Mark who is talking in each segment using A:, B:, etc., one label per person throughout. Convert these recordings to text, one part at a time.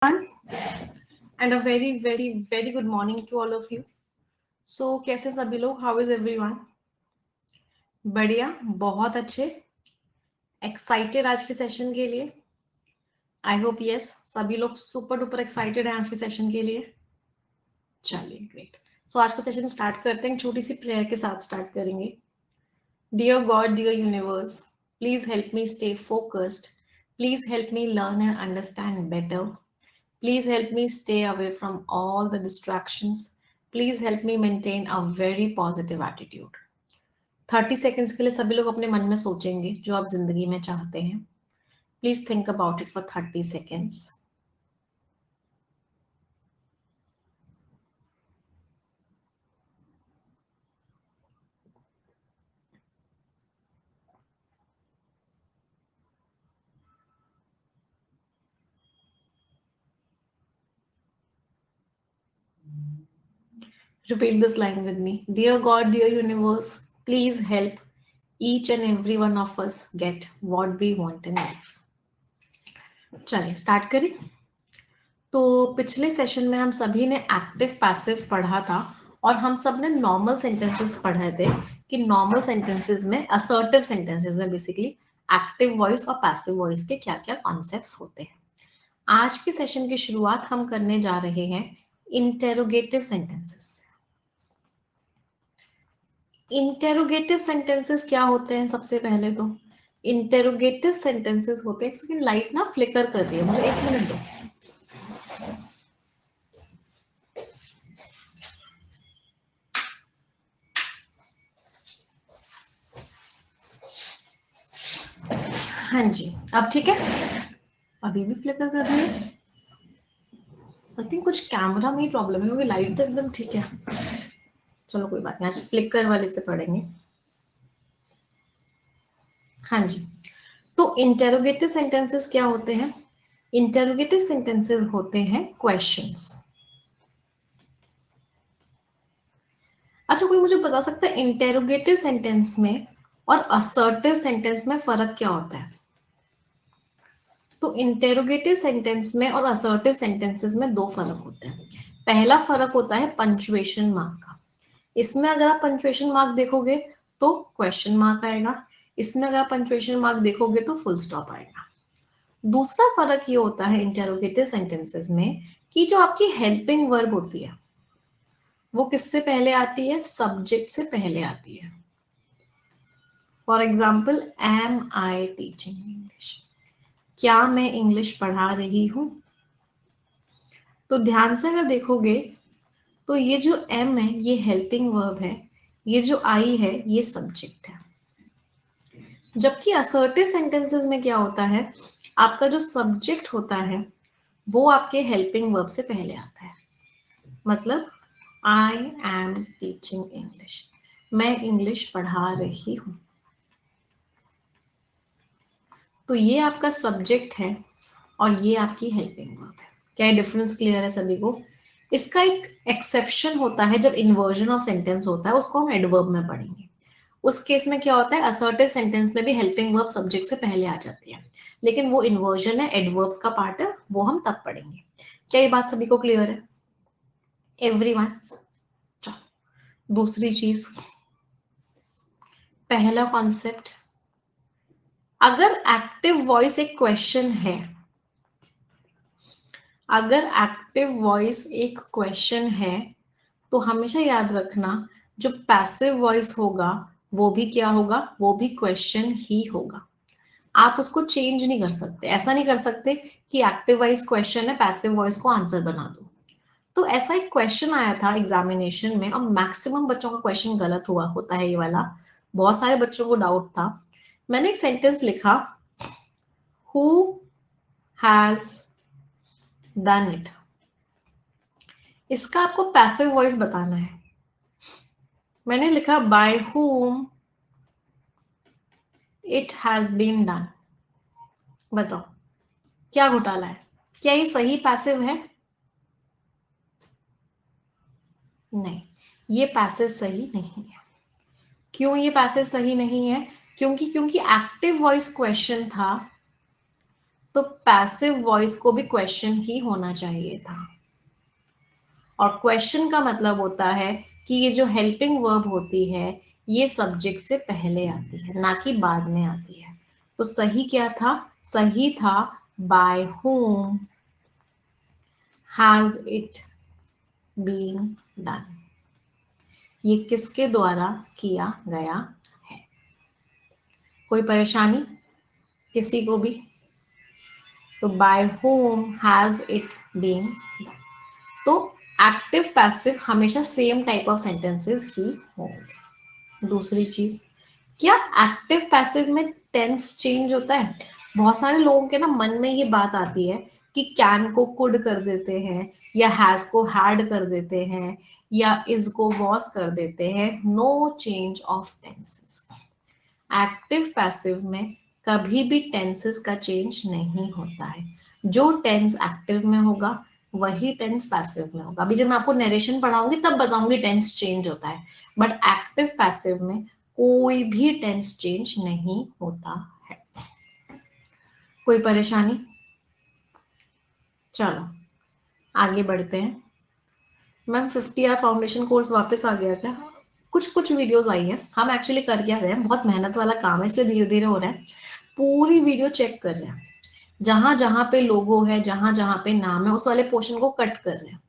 A: And a very good morning to all of you. So कैसे सभी लोग? How is everyone? बढ़िया, बहुत अच्छे, एक्साइटेड आज के सेशन के लिए. आई होप यस सभी लोग सुपर डुपर एक्साइटेड हैं आज के सेशन के लिए. चलिए ग्रेट. सो आज का सेशन स्टार्ट करते हैं. छोटी सी प्रेयर के साथ स्टार्ट करेंगे. Dear God, dear universe, please help me stay focused. Please help me learn and understand better. Please help me stay away from all the distractions. Please help me maintain a very positive attitude. 30 seconds के लिए सभी लोग अपने मन में सोचेंगे जो आप जिंदगी में चाहते हैं. Please think about it for 30 seconds. Repeat this line with me. Dear God, dear universe, please help each and every one of us get what we want in life. चलिए स्टार्ट करें. तो पिछले सेशन में हम सभी ने active passive पढ़ा था और हम सब ने नॉर्मल सेंटेंसेस पढ़े थे कि नॉर्मल सेंटेंसेस में असर्टिव सेंटेंसेस में बेसिकली एक्टिव वॉइस और पैसिव वॉइस के क्या क्या कॉन्सेप्ट्स होते हैं. आज के सेशन की शुरुआत हम करने जा रहे हैं इंटेरोगेटिव सेंटेंसेस. इंटेरोगेटिव सेंटेंसेस क्या होते हैं? सबसे पहले तो इंटेरोगेटिव सेंटेंसेस होते हैं. एक सेकंड, लाइट ना फ्लिकर कर रही है, मुझे 1 मिनट दो. हाँ जी, अब ठीक है. अभी भी फ्लिकर कर रही है. आई थिंक कुछ कैमरा में ही प्रॉब्लम है क्योंकि लाइट तो एकदम ठीक है. चलो कोई बात नहीं, आज फ्लिकर वाले से पढ़ेंगे. हाँ जी, तो इंटेरोगेटिव सेंटेंसेस क्या होते हैं? इंटेरोगेटिव सेंटेंसेस होते हैं क्वेश्चंस. अच्छा, कोई मुझे बता सकता है इंटेरोगेटिव सेंटेंस में और असर्टिव सेंटेंस में फर्क क्या होता है? तो इंटेरोगेटिव सेंटेंस में और असर्टिव सेंटेंसेस में 2 फर्क होते हैं. पहला फर्क होता है पंक्चुएशन मार्क का. इसमें अगर आप पंक्चुएशन मार्क देखोगे तो क्वेश्चन मार्क आएगा. इसमें अगर आप पंक्चुएशन मार्क देखोगे तो फुल स्टॉप आएगा. दूसरा फर्क ये होता है इंटेरोगेटिव सेंटेंसेस में कि जो आपकी हेल्पिंग वर्ब होती है वो किससे पहले आती है? सब्जेक्ट से पहले आती है. For example, am I teaching English. क्या मैं इंग्लिश पढ़ा रही हूं? तो ध्यान से अगर देखोगे तो ये जो एम है ये हेल्पिंग वर्ब है, ये जो आई है ये सब्जेक्ट है. जबकि असर्टिव सेंटेंसेस में क्या होता है, आपका जो सब्जेक्ट होता है वो आपके हेल्पिंग वर्ब से पहले आता है. मतलब आई एम टीचिंग इंग्लिश, मैं इंग्लिश पढ़ा रही हूं. तो ये आपका सब्जेक्ट है और ये आपकी हेल्पिंग वर्ब है. क्या डिफरेंस क्लियर है सभी को? इसका एक एक्सेप्शन होता है जब इन्वर्जन ऑफ सेंटेंस होता है, उसको हम एडवर्ब में पढ़ेंगे. उस केस में क्या होता है, असर्टिव सेंटेंस में भी हेल्पिंग वर्ब सब्जेक्ट से पहले आ जाती है, लेकिन वो इन्वर्जन है, एडवर्ब्स का पार्ट है, वो हम तब पढ़ेंगे. क्या ये बात सभी को क्लियर है? एवरीवन. चलो दूसरी चीज, पहला कॉन्सेप्ट, अगर एक्टिव वॉइस एक क्वेश्चन है, अगर एक्टिव वॉइस एक क्वेश्चन है तो हमेशा याद रखना जो पैसिव वॉइस होगा वो भी क्या होगा? वो भी क्वेश्चन ही होगा. आप उसको चेंज नहीं कर सकते. ऐसा नहीं कर सकते कि एक्टिव वॉइस क्वेश्चन है, पैसिव वॉइस को आंसर बना दो. तो ऐसा एक क्वेश्चन आया था एग्जामिनेशन में और मैक्सिमम बच्चों का क्वेश्चन गलत हुआ होता है ये वाला. बहुत सारे बच्चों को डाउट था. मैंने एक सेंटेंस लिखा, हु हैज डन इट. इसका आपको पैसिव वॉइस बताना है. मैंने लिखा bye whom it has been done. बताओ क्या घोटाला है? क्या ये सही पैसिव है? नहीं, ये पैसिव सही नहीं है. क्यों ये पैसिव सही नहीं है? क्योंकि एक्टिव वॉइस क्वेश्चन था तो पैसिव वॉइस को भी क्वेश्चन ही होना चाहिए था, और क्वेश्चन का मतलब होता है कि ये जो हेल्पिंग वर्ब होती है ये सब्जेक्ट से पहले आती है, ना कि बाद में आती है। तो सही क्या था? सही था bye whom has it been done। ये किसके द्वारा किया गया है? कोई परेशानी किसी को भी? तो by whom has it been done। तो एक्टिव पैसिव हमेशा सेम टाइप ऑफ सेंटेंसेस ही होंगे। दूसरी चीज, क्या एक्टिव पैसिव में टेंस चेंज होता है? बहुत सारे लोगों के ना मन में ये बात आती है कि कैन को कुड कर देते हैं, या हैज को हैड कर देते हैं, या इज को वॉज कर देते हैं। No change of tenses. Active passive में कभी भी टेंसेस का चेंज नहीं होता है। जो टेंस एक्टिव में होगा वही टेंस पैसिव में होगा। अभी जब मैं आपको नरेशन पढ़ाऊंगी तब बताऊंगी टेंस चेंज होता है, बट एक्टिव पैसिव में कोई भी टेंस चेंज नहीं होता है। कोई परेशानी? चलो आगे बढ़ते हैं। मैम 50 आवर फाउंडेशन कोर्स वापस आ गया क्या? कुछ कुछ वीडियोस आई हैं। हम एक्चुअली कर क्या रहे हैं, बहुत मेहनत वाला काम है इसलिए धीरे धीरे हो रहा है। पूरी वीडियो चेक कर रहे हैं, जहां जहां पे लोगो है, जहां जहां पे नाम है, उस वाले पोर्शन को कट कर रहे हैं।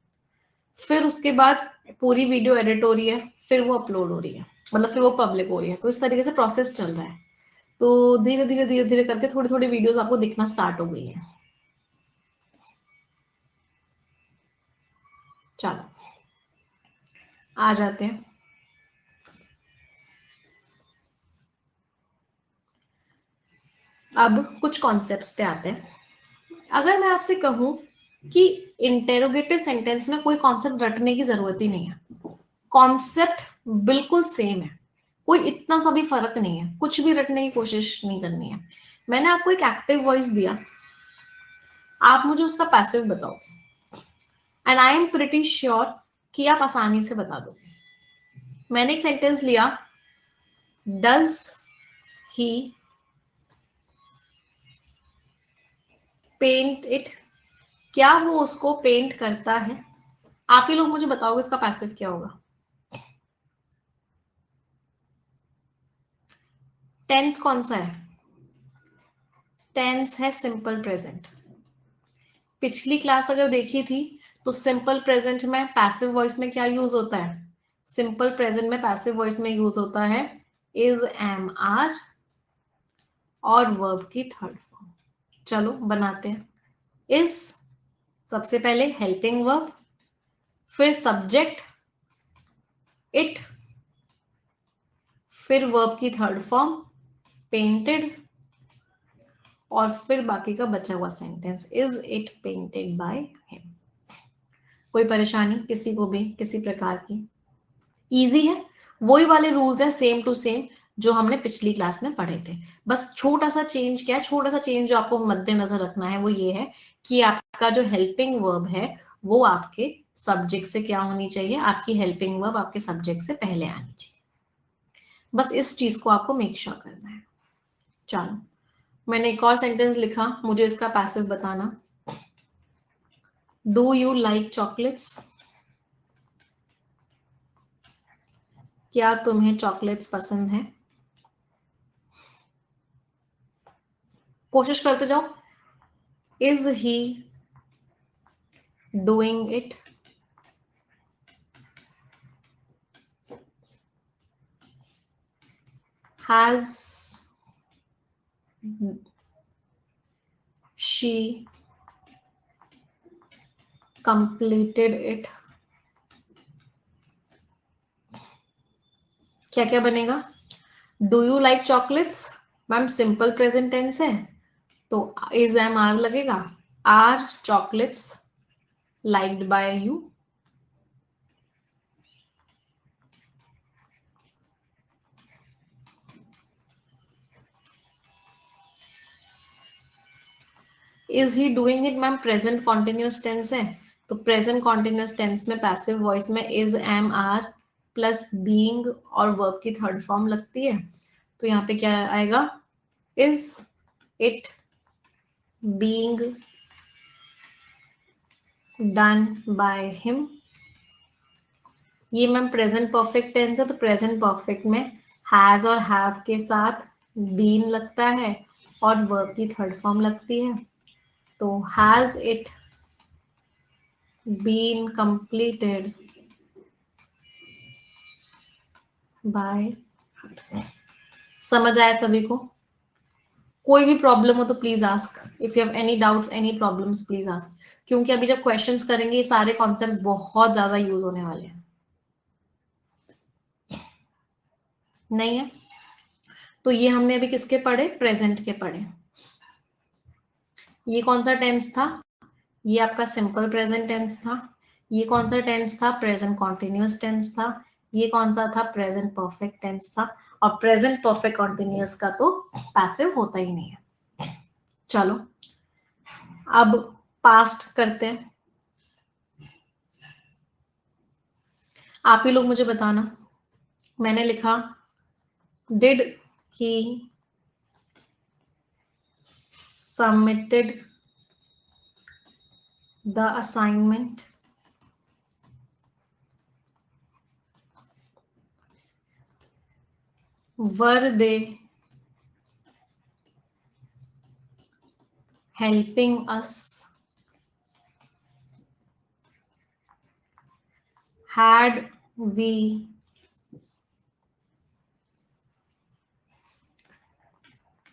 A: फिर उसके बाद पूरी वीडियो एडिट हो रही है, फिर वो अपलोड हो रही है, मतलब फिर वो पब्लिक हो रही है। तो इस तरीके से प्रोसेस चल रहा है। तो धीरे धीरे करके थोड़ी थोड़ी वीडियोस आपको दिखना स्टार्ट हो गई है। चलो आ जाते हैं। अब कुछ कॉन्सेप्ट्स पे आते हैं। अगर मैं आपसे कहूं कि इंटेरोगेटिव सेंटेंस में कोई कॉन्सेप्ट रटने की जरूरत ही नहीं है, कॉन्सेप्ट बिल्कुल सेम है, कोई इतना सा भी फर्क नहीं है, कुछ भी रटने की कोशिश नहीं करनी है। मैंने आपको एक एक्टिव वॉइस दिया, आप मुझे उसका पैसिव बताओ, and I am pretty sure कि आप आसानी से बता दोगे। मैंने एक सेंटेंस लिया, डज ही पेंट इट, क्या वो उसको पेंट करता है? आप ही लोग मुझे बताओगे इसका पैसिव क्या होगा। टेंस कौन सा है? टेंस है सिंपल प्रेजेंट। पिछली क्लास अगर देखी थी तो सिंपल प्रेजेंट में पैसिव वॉइस में क्या यूज होता है? सिंपल प्रेजेंट में पैसिव वॉइस में यूज होता है इज, एम, आर और वर्ब की थर्ड फॉर्म। चलो बनाते हैं। इज सबसे पहले हेल्पिंग वर्ब, फिर सब्जेक्ट इट, फिर वर्ब की थर्ड फॉर्म पेंटेड, और फिर बाकी का बचा हुआ sentence is it painted by him. कोई परेशानी किसी को भी किसी प्रकार की? इजी है, वही वाले रूल्स हैं सेम टू सेम जो हमने पिछली क्लास में पढ़े थे। बस छोटा सा चेंज क्या है, छोटा सा चेंज जो आपको मद्देनजर रखना है वो ये है कि आपका जो हेल्पिंग वर्ब है वो आपके सब्जेक्ट से क्या होनी चाहिए, आपकी हेल्पिंग वर्ब आपके सब्जेक्ट से पहले आनी चाहिए। बस इस चीज को आपको मेक श्योर करना है। चलो मैंने एक और सेंटेंस लिखा, मुझे इसका पैसिव बताना। Do you like chocolates? क्या तुम्हें चॉकलेट्स पसंद है? कोशिश करते जाओ। Is he doing it? Has she completed it? क्या क्या बनेगा? Do you like chocolates, ma'am simple present tense है तो इज, एम, आर लगेगा। Are chocolates liked by you? Is he doing it, ma'am present continuous tense है तो present continuous tense में passive voice में is, am, are plus being और verb की third form लगती है। तो यहाँ पे क्या आएगा? Is it being done by him। ये मैम प्रेजेंट परफेक्ट टेंस है, तो प्रेजेंट परफेक्ट में हैज और हैव के साथ बीन लगता है और वर्ब की थर्ड फॉर्म लगती है। तो has it been completed by. समझ आया सभी को? कोई भी प्रॉब्लम हो तो please ask, if you have any doubts any problems please ask, क्योंकि अभी जब क्वेश्चंस करेंगे ये सारे कॉन्सेप्ट्स बहुत ज्यादा यूज होने वाले हैं। नहीं है तो ये हमने अभी किसके पढ़े? प्रेजेंट के पढ़े। ये कौन सा टेंस था? ये आपका सिंपल प्रेजेंट टेंस था। ये कौन सा टेंस था? प्रेजेंट कॉन्टिन्यूअस टेंस था। ये कौन सा था? प्रेजेंट परफेक्ट टेंस था। और प्रेजेंट परफेक्ट कॉन्टिन्यूअस का तो पैसिव होता ही नहीं है। चलो अब पास्ट करते हैं। आप ही लोग मुझे बताना। मैंने लिखा did he submitted the assignment. Were they helping us? Had we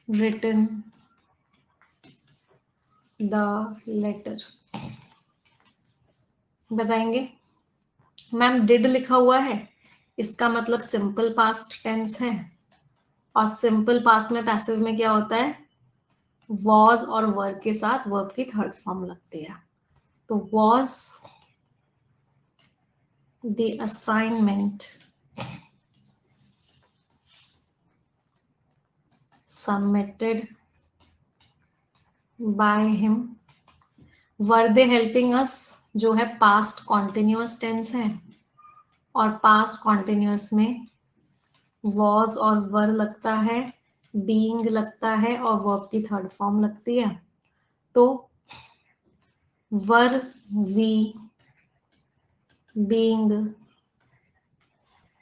A: written the letter? बताएंगे? मैम डिड लिखा हुआ है, इसका मतलब सिंपल पास्ट टेंस है, और सिंपल पास्ट में पैसिव में क्या होता है? वॉज और वर्ब के साथ वर्ब की थर्ड फॉर्म लगती है। तो was the assignment submitted by him. Were they helping us जो है पास्ट कॉन्टिन्यूअस टेंस है, और पास्ट कॉन्टिन्यूअस में वॉज और वर लगता है, बीइंग लगता है और वर्ब की थर्ड फॉर्म लगती है। तो were we being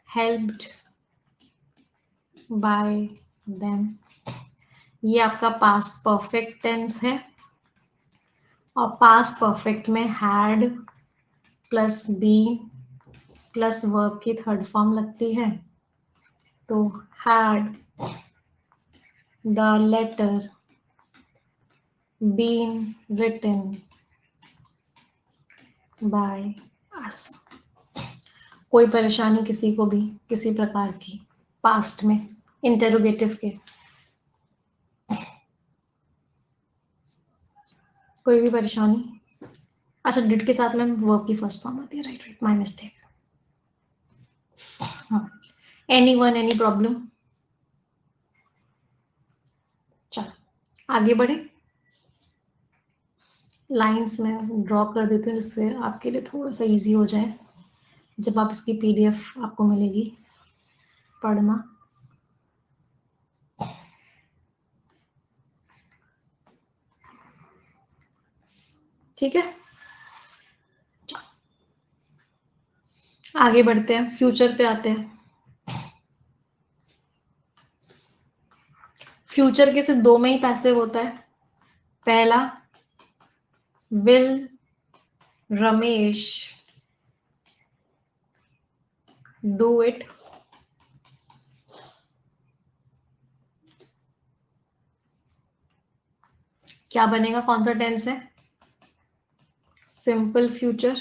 A: helped by them, ये आपका पास्ट परफेक्ट टेंस है, और पास्ट परफेक्ट में had plus be plus verb की थर्ड फॉर्म लगती है। तो had the letter been written by us. कोई परेशानी किसी को भी किसी प्रकार की पास्ट में इंटेरोगेटिव के? कोई भी परेशानी? अच्छा डिड के साथ में वर्ब की फर्स्ट फॉर्म आती है, राइट राइट, माय मिस्टेक। हाँ, एनीवन एनी प्रॉब्लम? चलो आगे बढ़े। लाइंस में ड्रॉ कर देती हूँ जिससे आपके लिए थोड़ा सा इजी हो जाए जब आप इसकी पीडीएफ आपको मिलेगी पढ़ना। ठीक है, आगे बढ़ते हैं, फ्यूचर पे आते हैं। फ्यूचर के सिर्फ दो में ही पैसिव होता है। पहला विल रमेश डू इट, क्या बनेगा? कौन सा टेंस है? Simple future.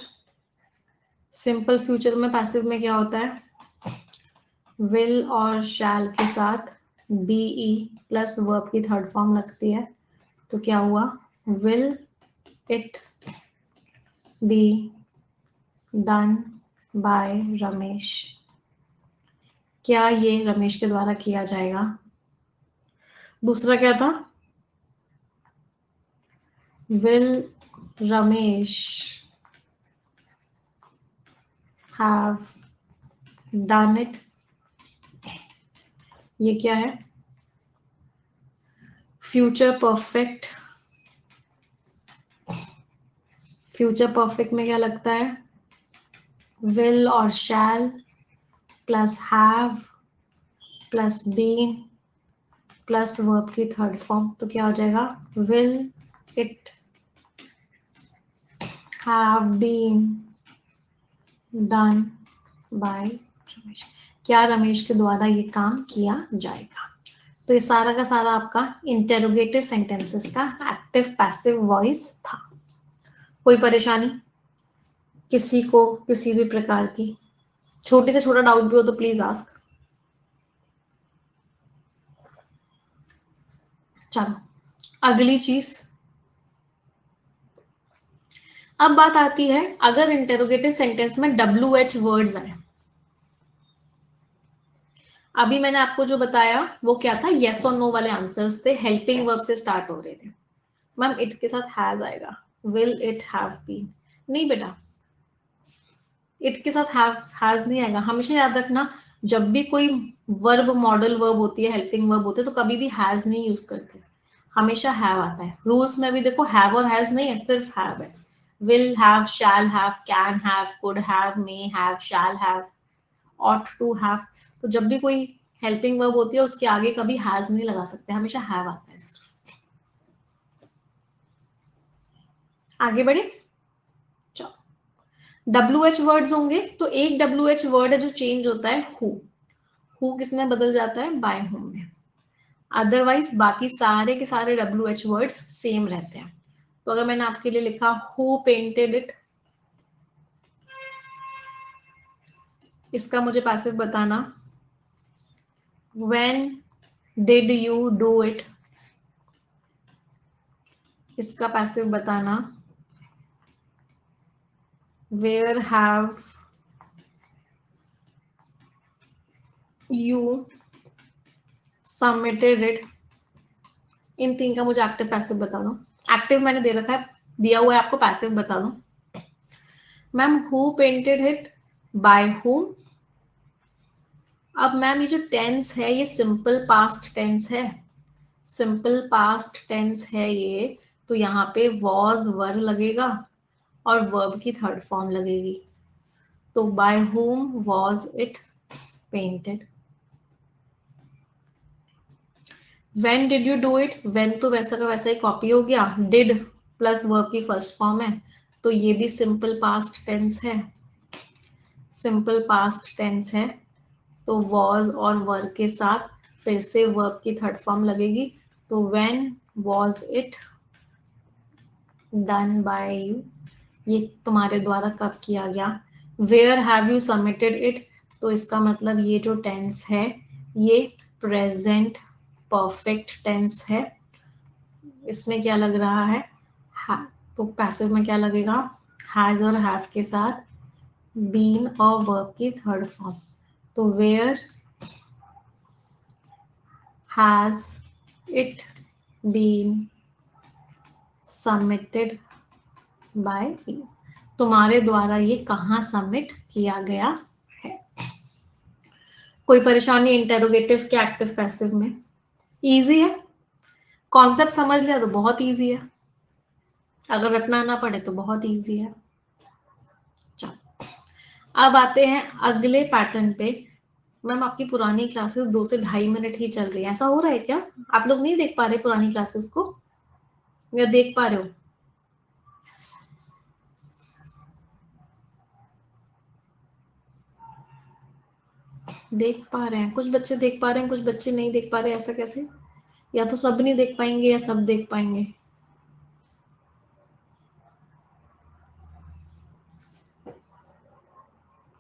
A: सिंपल फ्यूचर में पैसिव में क्या होता है? विल और शैल के साथ बीई प्लस वर्ब की थर्ड फॉर्म लगती है। तो क्या हुआ? Will it be done by Ramesh, क्या ये रमेश के द्वारा किया जाएगा? दूसरा क्या था? Will Ramesh have done it, ये क्या है? फ्यूचर परफेक्ट फ्यूचर परफेक्ट में क्या लगता है? विल और shall plus have plus been plus verb की थर्ड फॉर्म, तो क्या हो जाएगा? Will it have been done by Ramesh. क्या रमेश के द्वारा ये काम किया जाएगा? तो ये सारा का सारा आपका इंटेरोगेटिव सेंटेंसेस का एक्टिव पैसिव वॉइस था। कोई परेशानी किसी को किसी भी प्रकार की? छोटे से छोटा डाउट भी हो तो प्लीज आस्क। चलो अगली चीज, अब बात आती है अगर इंटेरोगेटिव सेंटेंस में WH वर्ड्स आए। अभी मैंने आपको जो बताया वो क्या था? येस और नो वाले आंसर्स थे, हेल्पिंग वर्ब से स्टार्ट हो रहे थे। मैम इट के साथ हैज आएगा, विल इट हैव बीन? नहीं बेटा, इट के साथ हैज नहीं आएगा। हमेशा याद रखना, जब भी कोई वर्ब मॉडल वर्ब होती है, हेल्पिंग वर्ब होती है, तो कभी भी हैज नहीं यूज करते, हमेशा हैव आता है। रूल्स में भी देखो हैव और हैज नहीं है, सिर्फ हैव है। Will have, shall have, can have, could have, may have, shall have, ought to have. तो जब भी कोई हेल्पिंग वर्ब होती है उसके आगे कभी हैज नहीं लगा सकते, हमेशा हैव आता है सिर्फ। आगे बढ़े। WH वर्ड्स होंगे तो एक WH वर्ड है जो चेंज होता है, हु किस में बदल जाता है? बाय हुम में। अदरवाइज बाकी सारे के सारे WH वर्ड्स सेम रहते हैं। तो अगर मैंने आपके लिए लिखा हु पेंटेड इट, इसका मुझे पैसिव बताना। When did you do it, इसका पैसिव बताना। Where have you submitted it, इन तीन का मुझे एक्टिव पैसिव बता दो। एक्टिव मैंने दे रखा है, दिया हुआ है आपको, पैसिव बता दो। Ma'am who painted it, by whom. अब मैम ये जो टेंस है ये सिंपल पास्ट टेंस है, सिंपल पास्ट टेंस है ये, तो यहाँ पे वॉज वर लगेगा और वर्ब की थर्ड फॉर्म लगेगी। तो by whom was it painted. When did you do it, when तो वैसा का वैसा ही कॉपी हो गया, डिड प्लस वर्ब की फर्स्ट फॉर्म है, तो ये भी सिंपल पास्ट टेंस है, सिंपल पास्ट टेंस है। तो वॉज और वर्ब के साथ फिर से वर्ब की थर्ड फॉर्म लगेगी। तो when was it done by you, ये तुम्हारे द्वारा कब किया गया। Where have you submitted it, तो इसका मतलब ये जो टेंस है ये प्रेजेंट परफेक्ट टेंस है, इसमें क्या लग रहा है? तो पैसिव में क्या लगेगा? हैज और हैव के साथ बीन और वर्ब की थर्ड फॉर्म। तो where has it been submitted by you, तुम्हारे द्वारा ये कहाँ सबमिट किया गया है। कोई परेशानी इंटेरोगेटिव के एक्टिव पैसिव में? इजी है, कॉन्सेप्ट समझ लिया तो बहुत इजी है, अगर रटना ना पड़े तो बहुत इजी है। चलो अब आते हैं अगले पैटर्न पे। मैम आपकी पुरानी क्लासेस 2 से 2.5 मिनट ही चल रही है, ऐसा हो रहा है क्या? आप लोग नहीं देख पा रहे पुरानी क्लासेस को या देख पा रहे हो? देख पा रहे हैं, कुछ बच्चे देख पा रहे हैं, कुछ बच्चे नहीं देख पा रहे, ऐसा कैसे? या तो सब नहीं देख पाएंगे या सब देख पाएंगे।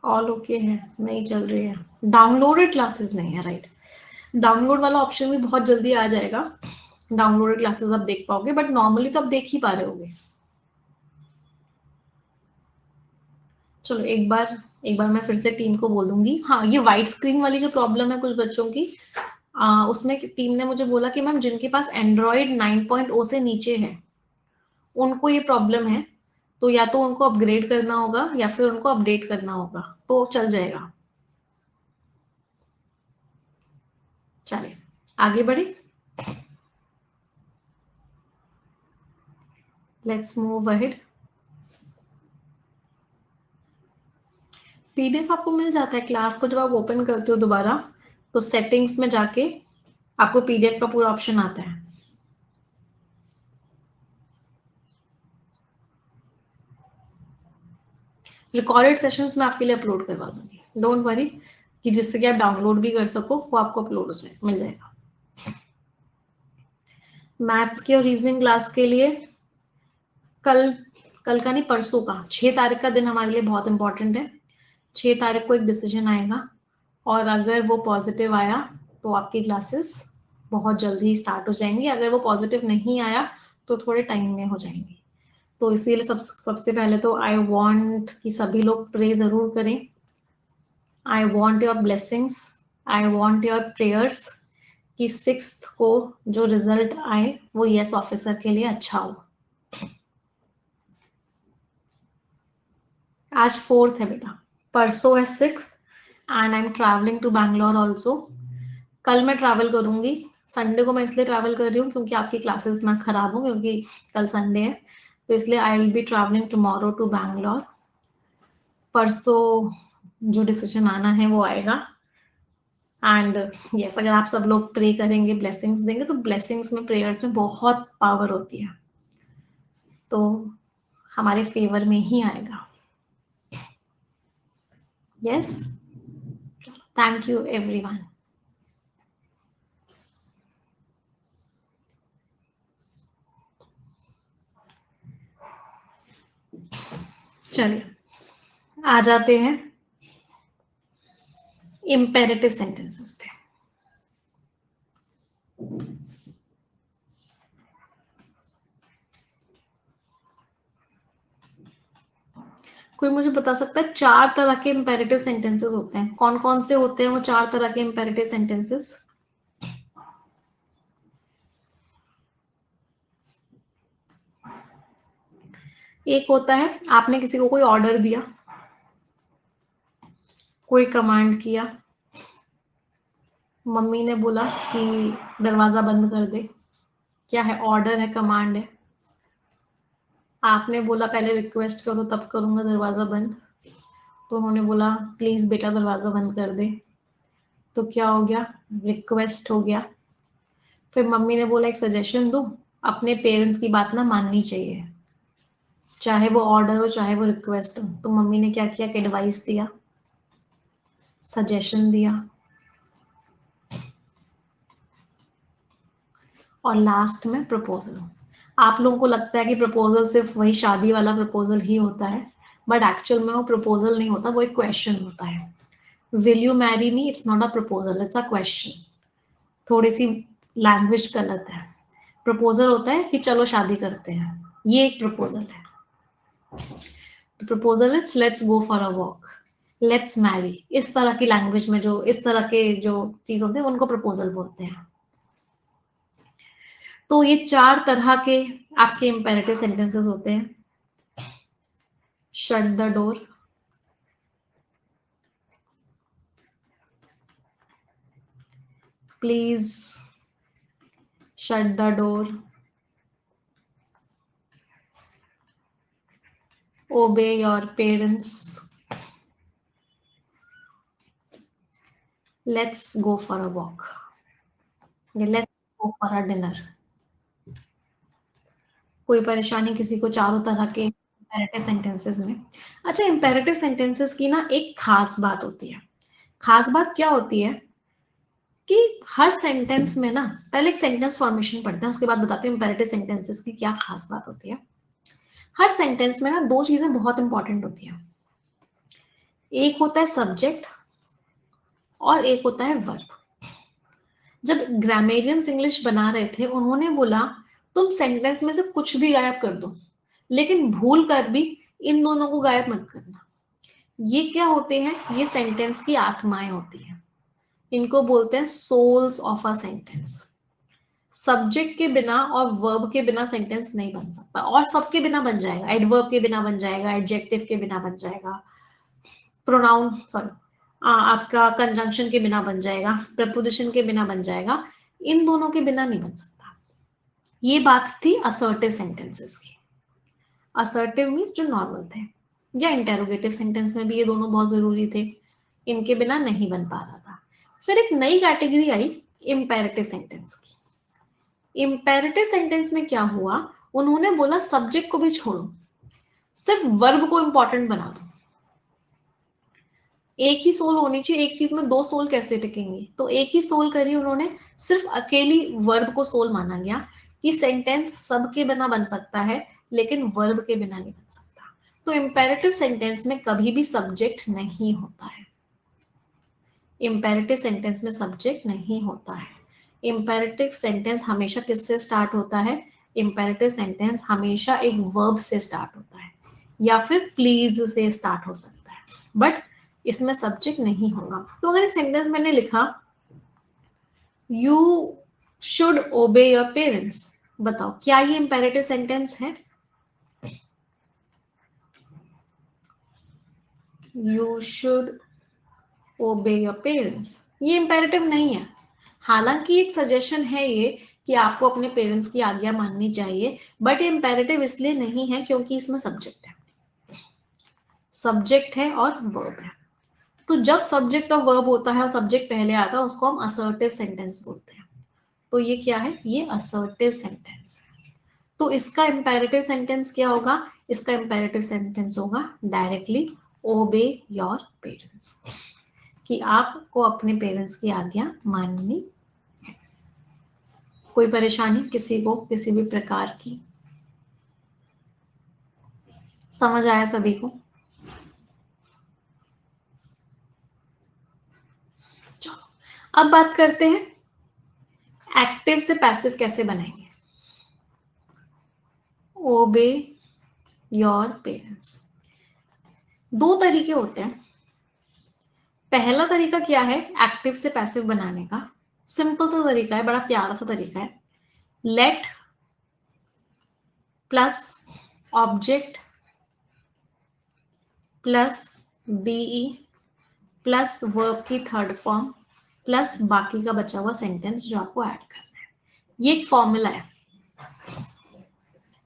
A: ऑल ओके है, नहीं चल रही है। डाउनलोडेड क्लासेस नहीं है, राइट। डाउनलोड वाला ऑप्शन भी बहुत जल्दी आ जाएगा, डाउनलोडेड क्लासेस आप देख पाओगे, बट नॉर्मली तो आप देख ही पा रहे होगे। चलो एक बार मैं फिर से टीम को बोल दूंगी। हाँ, ये व्हाइट स्क्रीन वाली जो प्रॉब्लम है कुछ बच्चों की, उसमें टीम ने मुझे बोला कि मैम जिनके पास एंड्रॉइड 9.0 से नीचे है उनको ये प्रॉब्लम है, तो या तो उनको अपग्रेड करना होगा या फिर उनको अपडेट करना होगा, तो चल जाएगा। चलिए आगे बढ़े, लेट्स मूव अहेड। पीडीएफ आपको मिल जाता है क्लास को, जब आप ओपन करते हो दोबारा तो सेटिंग्स में जाके आपको पीडीएफ का पूरा ऑप्शन आता है। रिकॉर्डेड सेशंस में आपके लिए अपलोड करवा दूंगी, डोंट वरी, कि जिससे कि आप डाउनलोड भी कर सको, वो आपको अपलोड हो जाए, मिल जाएगा। मैथ्स की और रीजनिंग क्लास के लिए कल का नहीं, परसों का 6 तारीख का दिन हमारे लिए बहुत इंपॉर्टेंट है। 6 तारीख को एक डिसीजन आएगा और अगर वो पॉजिटिव आया तो आपकी क्लासेस बहुत जल्दी स्टार्ट हो जाएंगी, अगर वो पॉजिटिव नहीं आया तो थोड़े टाइम में हो जाएंगी। तो इसीलिए सबसे पहले तो आई वांट कि सभी लोग प्रे जरूर करें। I want your blessings, I want your prayers कि 6th को जो रिजल्ट आए वो यस ऑफिसर के लिए अच्छा हो। आज 4th है बेटा, परसों है 6th and I am travelling to Bangalore also. कल मैं ट्रैवल करूंगी, संडे को मैं इसलिए ट्रैवल कर रही हूँ क्योंकि आपकी क्लासेस ना खराब हो, क्योंकि कल संडे है, तो इसलिए I will be travelling tomorrow to Bangalore. परसों जो डिसीजन आना है वो आएगा एंड यस, अगर आप सब लोग प्रे करेंगे, ब्लेसिंग्स देंगे, तो ब्लेसिंग्स में, प्रेयर्स में बहुत पावर होती है, तो हमारे फेवर में ही आएगा। Yes, thank you everyone. चलिए आ जाते हैं इंपेरेटिव सेंटेंसेस पे। कोई मुझे बता सकता है 4 तरह के इंपेरेटिव सेंटेंसेस होते हैं, कौन कौन से होते हैं वो 4 तरह के इंपेरेटिव सेंटेंसेस? एक होता है आपने किसी को कोई ऑर्डर दिया, कोई कमांड किया, मम्मी ने बोला कि दरवाजा बंद कर दे, क्या है, ऑर्डर है, कमांड है। आपने बोला पहले रिक्वेस्ट करो तब करूंगा दरवाजा बंद, तो उन्होंने बोला प्लीज बेटा दरवाजा बंद कर दे, तो क्या हो गया, रिक्वेस्ट हो गया। फिर मम्मी ने बोला एक सजेशन दो, अपने पेरेंट्स की बात ना माननी चाहिए, चाहे वो ऑर्डर हो चाहे वो रिक्वेस्ट हो। तो मम्मी ने क्या किया, एडवाइस दिया, सजेशन दिया, और लास्ट में प्रपोजल। आप लोगों को लगता है कि प्रपोजल सिर्फ वही शादी वाला प्रपोजल ही होता है, बट एक्चुअल में वो प्रपोजल नहीं होता, वो एक क्वेश्चन होता है। Will you marry me, it's not a proposal, it's a question. थोड़ी सी लैंग्वेज गलत है। प्रपोजल होता है कि चलो शादी करते हैं, ये एक प्रपोजल है। तो proposal it's let's go for a walk, let's marry, इस तरह की लैंग्वेज में जो इस तरह के जो चीज होते हैं उनको प्रपोजल बोलते हैं। तो ये 4 तरह के आपके इंपेरेटिव सेंटेंसेस होते हैं। Shut the door, please shut the door, obey your parents, let's go for a walk, let's go for a dinner। कोई परेशानी किसी को चारों तरह के इंपेरेटिव सेंटेंसेस में? अच्छा, इंपेरेटिव सेंटेंसेस की ना एक खास बात होती है। खास बात क्या होती है कि हर सेंटेंस में ना, पहले एक सेंटेंस फॉर्मेशन पढ़ते हैं, उसके बाद बताते हैं इंपेरेटिव सेंटेंसेस की क्या खास बात होती है। हर सेंटेंस में ना 2 चीजें बहुत इंपॉर्टेंट होती हैं, एक होता है सब्जेक्ट और एक होता है वर्ब। जब ग्रामेरियंस इंग्लिश बना रहे थे, उन्होंने बोला तुम सेंटेंस में से कुछ भी गायब कर दो, लेकिन भूल कर भी इन दोनों को गायब मत करना। ये क्या होते हैं, ये सेंटेंस की आत्माएं होती हैं, इनको बोलते हैं souls of a sentence. Subject के बिना और वर्ब के बिना सेंटेंस नहीं बन सकता, और सबके बिना बन जाएगा, एडवर्ब के बिना बन जाएगा, एडजेक्टिव के बिना बन जाएगा, प्रोनाउन सॉरी आपका कंजंक्शन के बिना बन जाएगा, प्रपोजिशन के बिना बन जाएगा, इन दोनों के बिना नहीं बन सकता। ये बात थी असर्टिव सेंटेंसेस की। असर्टिव मीन्स जो नॉर्मल थे। या इंटेरोगेटिव सेंटेंस में भी ये दोनों बहुत जरूरी थे, इनके बिना नहीं बन पा रहा था। फिर एक नई कैटेगरी आई इंपेरेटिव सेंटेंस की। इंपेरेटिव सेंटेंस में क्या हुआ, उन्होंने बोला सब्जेक्ट को भी छोड़ो, सिर्फ वर्ब को इंपॉर्टेंट बना दो। एक ही सोल होनी चाहिए, एक चीज में दो सोल कैसे टिकेंगे, तो एक ही सोल करी उन्होंने, सिर्फ अकेली वर्ब को सोल माना गया कि सेंटेंस सबके बिना बन सकता है लेकिन वर्ब के बिना नहीं बन सकता। तो इंपेरेटिव सेंटेंस में कभी भी सब्जेक्ट नहीं होता है, इंपेरेटिव सेंटेंस में सब्जेक्ट नहीं होता है। इंपेरेटिव सेंटेंस हमेशा किससे स्टार्ट होता है, इंपेरेटिव सेंटेंस हमेशा एक वर्ब से स्टार्ट होता है या फिर प्लीज से स्टार्ट हो सकता है, बट इसमें सब्जेक्ट नहीं होगा। तो अगर एक सेंटेंस मैंने लिखा यू शुड ओबे योर पेरेंट्स, बताओ क्या ये इंपेरेटिव सेंटेंस है? यू शुड ओबे योर पेरेंट्स, ये इंपेरेटिव नहीं है। हालांकि एक सजेशन है ये कि आपको अपने पेरेंट्स की आज्ञा माननी चाहिए, बट ये इंपेरेटिव इसलिए नहीं है क्योंकि इसमें सब्जेक्ट है, सब्जेक्ट है और वर्ब है। तो जब सब्जेक्ट और वर्ब होता है और सब्जेक्ट पहले आता है उसको हम असर्टिव सेंटेंस बोलते हैं। तो ये क्या है, ये असर्टिव सेंटेंस। तो इसका इंपेरेटिव सेंटेंस क्या होगा, इसका इंपेरेटिव सेंटेंस होगा डायरेक्टली ओबे योर पेरेंट्स, कि आपको अपने पेरेंट्स की आज्ञा माननी है। कोई परेशानी किसी को किसी भी प्रकार की? समझ आया सभी को? चलो अब बात करते हैं एक्टिव से पैसिव कैसे बनाएंगे। ओबे योर पेरेंट्स, दो तरीके होते हैं। पहला तरीका क्या है एक्टिव से पैसिव बनाने का, सिंपल सा तरीका है, बड़ा प्यारा सा तरीका है। Let plus object plus be plus verb की थर्ड फॉर्म प्लस बाकी का बचा हुआ सेंटेंस जो आपको ऐड करना है। ये एक फॉर्मूला है,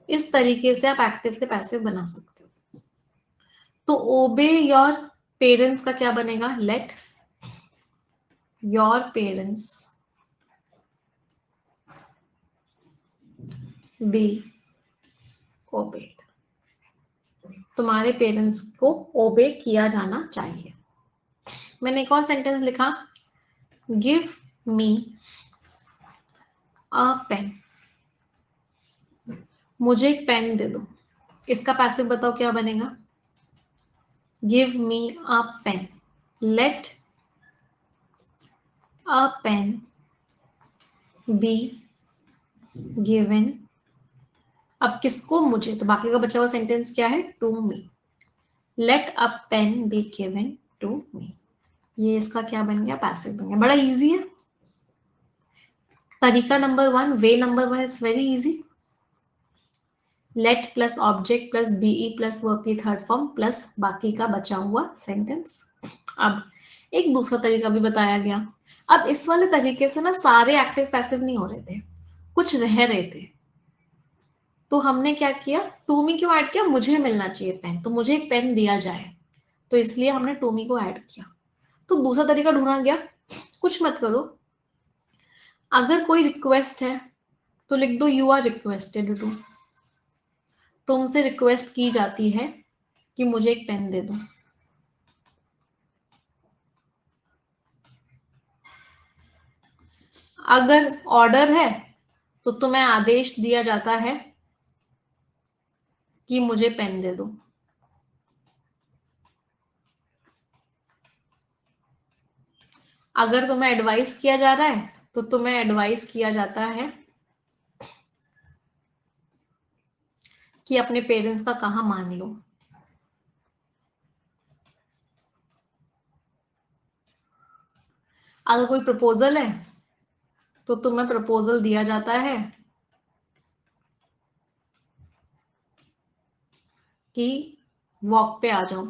A: इस तरीके से आप एक्टिव से पैसिव बना सकते हो। तो ओबे योर पेरेंट्स का क्या बनेगा, let your parents be obeyed, तुम्हारे पेरेंट्स को ओबे किया जाना चाहिए। मैंने एक और सेंटेंस लिखा, गिव मी अ पेन, मुझे एक पेन दे दो। इसका पैसिव बताओ क्या बनेगा, give me a pen, let a pen be given, अब किसको, मुझे, तो बाकी का बचा हुआ सेंटेंस क्या है, to me, let a pen be given to me. ये इसका क्या बन गया, पैसिव बन गया। बड़ा इजी है तरीका number one, way number one is very easy. Let plus object plus be plus verb की थर्ड फॉर्म प्लस बाकी का बचा हुआ सेंटेंस। अब एक दूसरा तरीका भी बताया गया। अब इस वाले तरीके से ना सारे एक्टिव पैसिव नहीं हो रहे थे, कुछ रह रहे थे। तो हमने क्या किया, टू मी क्यों ऐड किया, मुझे मिलना चाहिए पेन, तो मुझे एक पेन दिया जाए, तो इसलिए हमने टू मी को ऐड किया। तो दूसरा तरीका ढूंढा गया, कुछ मत करो, अगर कोई रिक्वेस्ट है तो लिख दो यू आर रिक्वेस्टेड टू, तुमसे रिक्वेस्ट की जाती है कि मुझे एक पेन दे दो। अगर ऑर्डर है तो तुम्हें आदेश दिया जाता है कि मुझे पेन दे दो। अगर तुम्हें एडवाइस किया जा रहा है तो तुम्हें एडवाइस किया जाता है कि अपने पेरेंट्स का कहा मान लो। अगर कोई प्रपोजल है तो तुम्हें प्रपोजल दिया जाता है कि वॉक पे आ जाओ।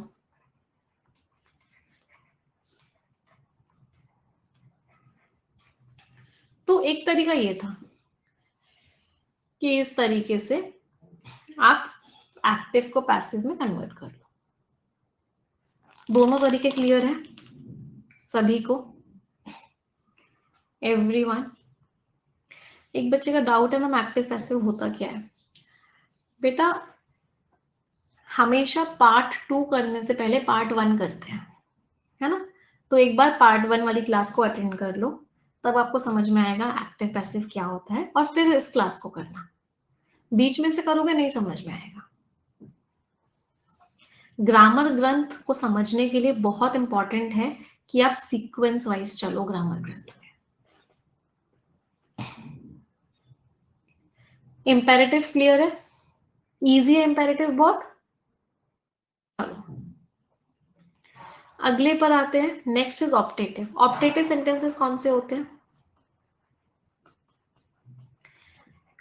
A: तो एक तरीका ये था कि इस तरीके से आप एक्टिव को पैसिव में कन्वर्ट कर लो। दोनों तरीके क्लियर है सभी को? एवरीवन? एक बच्चे का डाउट है मैम एक्टिव पैसिव होता क्या है? बेटा हमेशा पार्ट 2 करने से पहले पार्ट 1 करते हैं, है ना? तो एक बार पार्ट 1 वाली क्लास को अटेंड कर लो, तब आपको समझ में आएगा एक्टिव पैसिव क्या होता है, और फिर इस क्लास को करना। बीच में से करोगे नहीं समझ में आएगा। ग्रामर ग्रंथ को समझने के लिए बहुत इंपॉर्टेंट है कि आप सीक्वेंस वाइज चलो ग्रामर ग्रंथ में। इंपेरेटिव क्लियर है? इजी है इंपेरेटिव बहुत। चलो अगले पर आते हैं। Next is optative. Optative sentences कौन से होते हैं?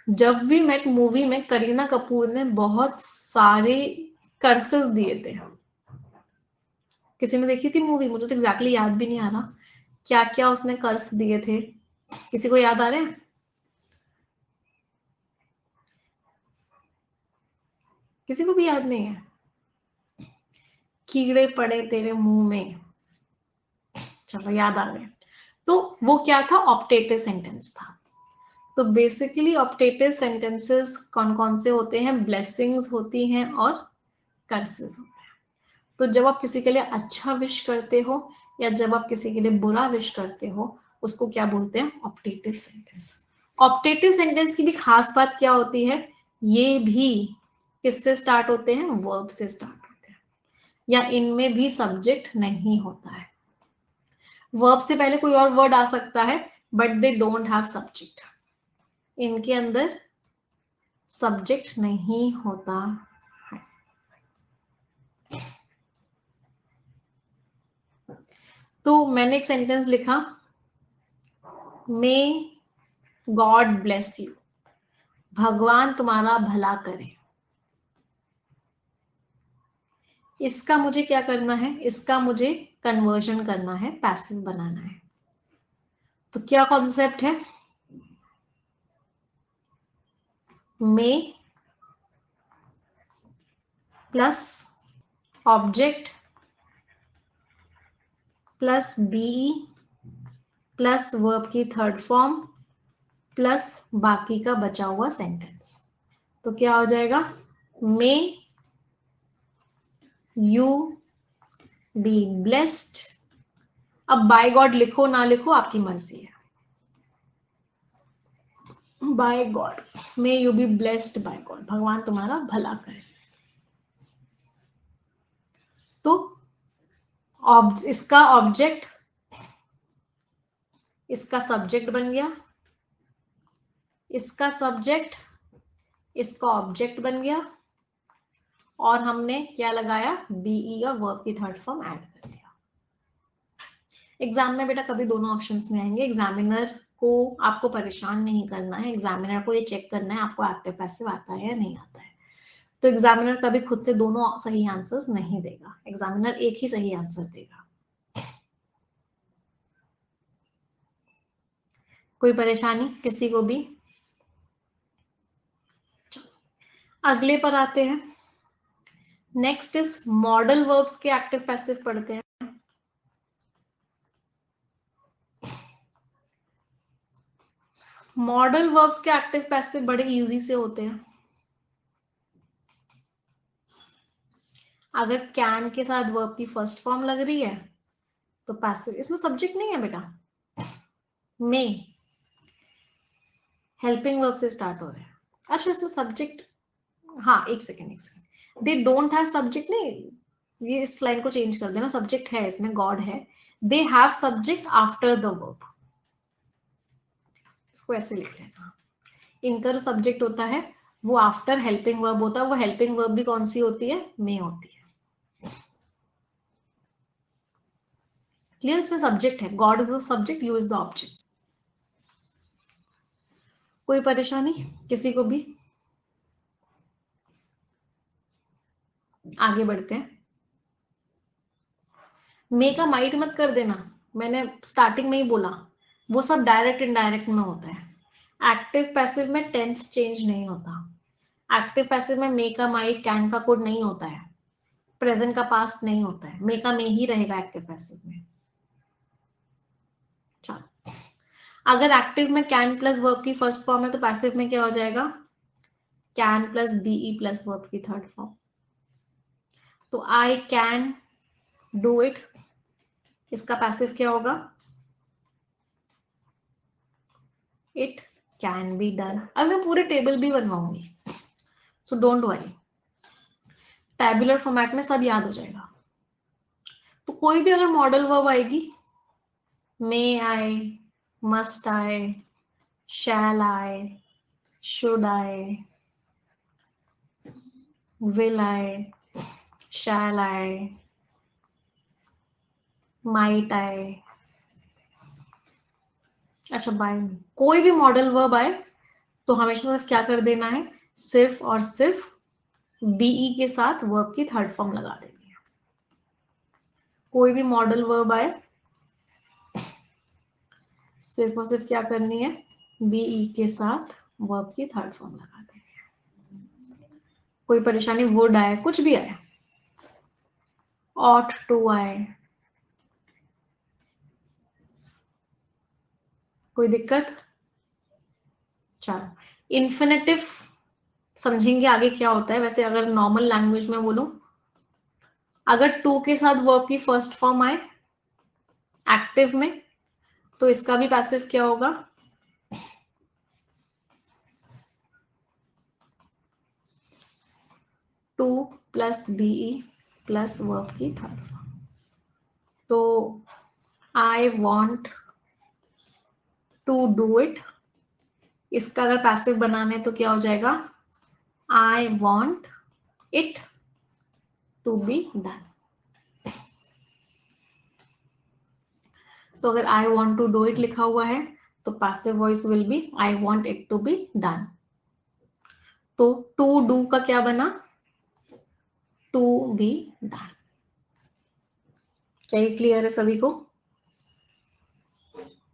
A: जब भी मेट मूवी में करीना कपूर ने बहुत सारे कर्सेस दिए थे। किसी ने देखी थी मूवी? मुझे तो एग्जैक्टली याद भी नहीं आ रहा क्या क्या उसने कर्स दिए थे। किसी को याद आ रहे हैं? किसी को भी याद नहीं है? कीड़े पड़े तेरे मुंह में, चलो याद आ गए। तो वो क्या था? ऑप्टेटिव सेंटेंस था। तो बेसिकली ऑप्टेटिव सेंटेंसेस कौन कौन से होते हैं? ब्लेसिंग्स होती हैं और कर्सेस होते हैं। तो जब आप किसी के लिए अच्छा विश करते हो या जब आप किसी के लिए बुरा विश करते हो, उसको क्या बोलते हैं? Optative sentence. ऑप्टेटिव सेंटेंस की भी खास बात क्या होती है? ये भी किससे स्टार्ट होते हैं? वर्ब से स्टार्ट होते हैं, या इनमें भी सब्जेक्ट नहीं होता है। वर्ब से पहले कोई और वर्ड आ सकता है, but they don't have subject. इनके अंदर सब्जेक्ट नहीं होता है। तो मैंने एक सेंटेंस लिखा, मे गॉड ब्लेस यू, भगवान तुम्हारा भला करे। इसका मुझे क्या करना है? इसका मुझे कन्वर्जन करना है, पैसिव बनाना है। तो क्या कॉन्सेप्ट है? May plus object plus be plus verb की थर्ड फॉर्म प्लस बाकी का बचा हुआ सेंटेंस। तो क्या हो जाएगा? May you be blessed. अब बाय गॉड लिखो ना लिखो आपकी मर्जी है। By God, may you be blessed by God, भगवान तुम्हारा भला करे। तो इसका ऑब्जेक्ट इसका सब्जेक्ट बन गया, इसका सब्जेक्ट इसका ऑब्जेक्ट बन गया, और हमने क्या लगाया? बीई और वर्ब की थर्ड फॉर्म ऐड कर दिया। एग्जाम में बेटा कभी दोनों ऑप्शंस में आएंगे। एग्जामिनर को आपको परेशान नहीं करना है, एग्जामिनर को ये चेक करना है आपको एक्टिव पैसिव आता है या नहीं आता है। तो एग्जामिनर कभी खुद से दोनों सही आंसर्स नहीं देगा, एग्जामिनर एक ही सही आंसर देगा। कोई परेशानी किसी को भी? अगले पर आते हैं। नेक्स्ट इज मॉडल वर्ब्स के एक्टिव पैसिव पढ़ते हैं। मॉडल वर्ब्स के एक्टिव पैसिव बड़े इजी से होते हैं। अगर कैन के साथ वर्ब की फर्स्ट फॉर्म लग रही है तो पैसिव। इसमें सब्जेक्ट नहीं है बेटा, मे हेल्पिंग वर्ब से स्टार्ट हो रहा है। अच्छा इसमें सब्जेक्ट, हाँ एक second they don't have subject नहीं, ये इस लाइन को चेंज कर देना। सब्जेक्ट है इसमें, गॉड है, they have subject after the verb. इसको ऐसे लिख लेना। इनका जो सब्जेक्ट होता है वो आफ्टर हेल्पिंग वर्ब होता है। वो हेल्पिंग वर्ब भी कौन सी होती है? मे होती है। क्लियर? इसमें सब्जेक्ट है, God is the subject, you is the object. कोई परेशानी किसी को भी? आगे बढ़ते हैं। मे का माइट मत कर देना, मैंने स्टार्टिंग में ही बोला, वो सब डायरेक्ट इनडायरेक्ट में होता है। एक्टिव पैसिव में टेंस चेंज नहीं होता। एक्टिव पैसिव में मे का माइट कैन का कोड नहीं होता है। प्रेजेंट का पास्ट नहीं होता है, मे का मे ही रहेगा एक्टिव पैसिव में। चलो, अगर एक्टिव में कैन प्लस वर्ब की फर्स्ट फॉर्म है तो पैसिव में क्या हो जाएगा, can plus be plus verb की थर्ड फॉर्म। तो आई कैन डू इट, इसका पैसिव क्या होगा, इट कैन बी डन। अब मैं पूरे टेबल भी बनवाऊंगी, so don't worry, tabular format में सब याद हो जाएगा। तो कोई भी अगर मॉडल वर्ब आएगी, may I, must I, shall I, should I, will I, shall I, might I, अच्छा बाय, कोई भी मॉडल वर्ब आए तो हमेशा सिर्फ क्या कर देना है, सिर्फ और सिर्फ बीई के साथ वर्ब की थर्ड फॉर्म लगा देनी है। कोई भी मॉडल वर्ब आए सिर्फ और सिर्फ क्या करनी है, बीई के साथ वर्ब की थर्ड फॉर्म लगा देनी है। कोई परेशानी, वुड आए, कुछ भी आए, ऑट टू आए, कोई दिक्कत। चलो, इन्फिनेटिव समझेंगे आगे क्या होता है। वैसे अगर नॉर्मल लैंग्वेज में बोलूं, अगर टू के साथ वर्ब की फर्स्ट फॉर्म आए एक्टिव में तो इसका भी पैसिव क्या होगा, to plus be plus verb की थर्ड फॉर्म। तो I want to do it, इसका अगर पैसिव बनाना है तो क्या हो जाएगा, I want it to be done. तो अगर I want to do it लिखा हुआ है तो passive voice will be I want it to be done. तो टू डू का क्या बना, टू बी डन। क्या ये क्लियर है सभी को,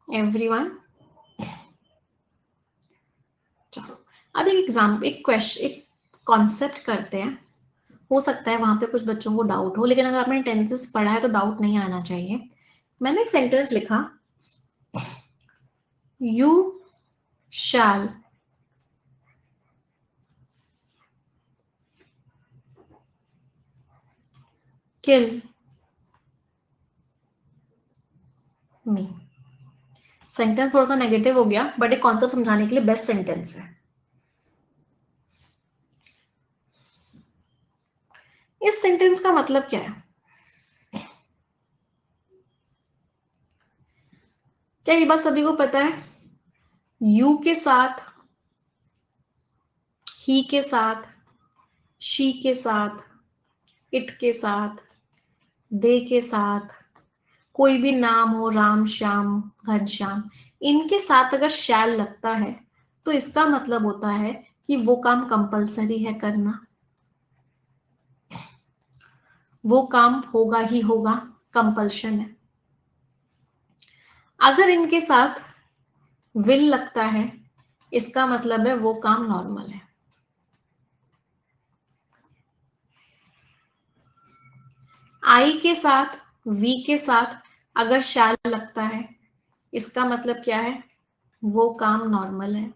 A: एवरीवन। चलो, अब एक क्वेश्चन, एक कॉन्सेप्ट करते हैं। हो सकता है वहां पे कुछ बच्चों को डाउट हो, लेकिन अगर आपने टेंसेस पढ़ा है तो डाउट नहीं आना चाहिए। मैंने एक सेंटेंस लिखा, you shall kill me. Sentence थोड़ा सा नेगेटिव हो गया, बट एक कॉन्सेप्ट समझाने के लिए बेस्ट सेंटेंस है। इस सेंटेंस का मतलब क्या है, क्या ये बात सभी को पता है, यू के साथ, ही के साथ, शी के साथ, इट के साथ, दे के साथ, कोई भी नाम हो, राम श्याम घनश्याम, इनके साथ अगर शैल लगता है तो इसका मतलब होता है कि वो काम कंपलसरी है करना, वो काम होगा ही होगा, कंपल्शन है। अगर इनके साथ विल लगता है इसका मतलब है वो काम नॉर्मल है। आई के साथ, वी के साथ अगर शैल लगता है इसका मतलब क्या है, वो काम नॉर्मल है।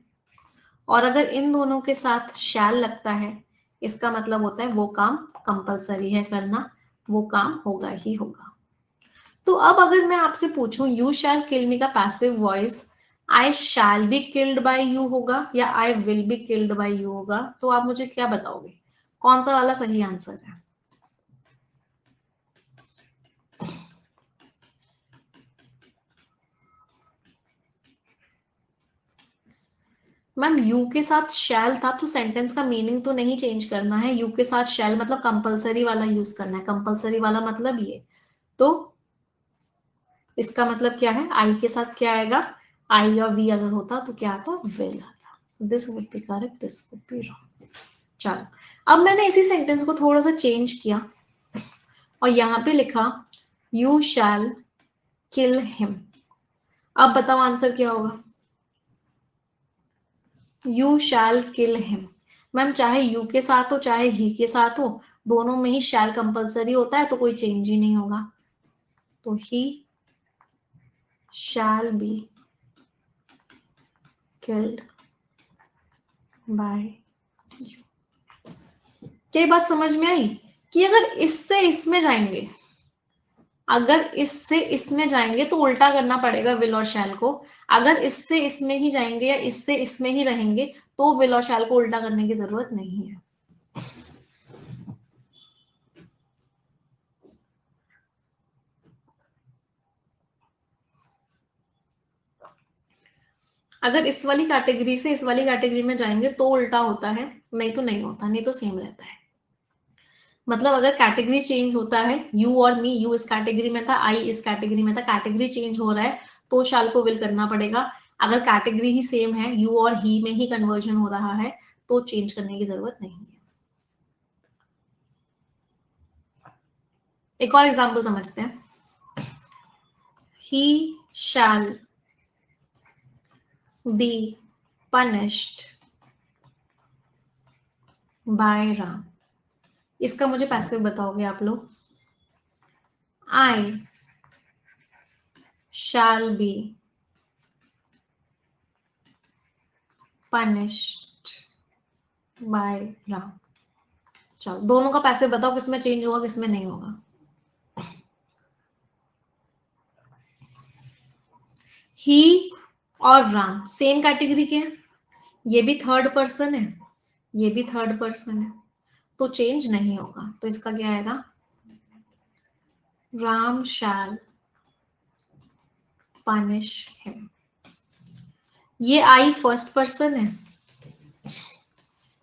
A: और अगर इन दोनों के साथ शैल लगता है इसका मतलब होता है वो काम कंपलसरी है करना, वो काम होगा ही होगा। तो अब अगर मैं आपसे पूछूं यू शैल किल मी का passive voice I shall be killed by you होगा या आई will B killed by you होगा, तो आप मुझे क्या बताओगे, कौन सा वाला सही आंसर है। मैम यू के साथ शैल था तो सेंटेंस का मीनिंग तो नहीं चेंज करना है, यू के साथ शैल मतलब कंपलसरी वाला यूज करना है, कंपलसरी वाला मतलब ये। तो इसका मतलब क्या है, आई के साथ क्या आएगा, आई और वी अगर होता तो क्या आता, विल आता। This would be correct, this would be wrong. चलो, अब मैंने इसी सेंटेंस को थोड़ा सा चेंज किया और यहां पे लिखा यू शैल किल हिम। अब बताओ आंसर क्या होगा, you shall kill him. Ma'am चाहे यू के साथ हो चाहे ही के साथ हो, दोनों में ही शैल कंपलसरी होता है, तो कोई चेंज ही नहीं होगा। तो he shall be killed by you. क्या बात समझ में आई कि अगर इससे इसमें जाएंगे, अगर इससे इसमें जाएंगे तो उल्टा करना पड़ेगा विल और शैल को। अगर इससे इसमें ही जाएंगे या इससे इसमें ही रहेंगे तो विल और शैल को उल्टा करने की जरूरत नहीं है। अगर इस वाली कैटेगरी से इस वाली कैटेगरी में जाएंगे तो उल्टा होता है, नहीं तो नहीं होता, नहीं तो सेम रहता है। मतलब अगर कैटेगरी चेंज होता है, यू और मी, यू इस कैटेगरी में था, आई इस कैटेगरी में था, कैटेगरी चेंज हो रहा है तो शाल को विल करना पड़ेगा। अगर कैटेगरी ही सेम है, यू और ही में ही कन्वर्जन हो रहा है, तो चेंज करने की जरूरत नहीं है। एक और एग्जांपल समझते हैं। He shall be punished by Ram. इसका मुझे पैसिव बताओगे आप लोग। I shall be punished by Ram. चलो दोनों का पैसे बताओ, किसमें चेंज होगा किसमें नहीं होगा। ही और राम सेम कैटेगरी के हैं, ये भी थर्ड पर्सन है, ये भी थर्ड पर्सन है, तो चेंज नहीं होगा। तो इसका क्या आएगा, राम शैल पनिश हिम। ये आई फर्स्ट पर्सन है,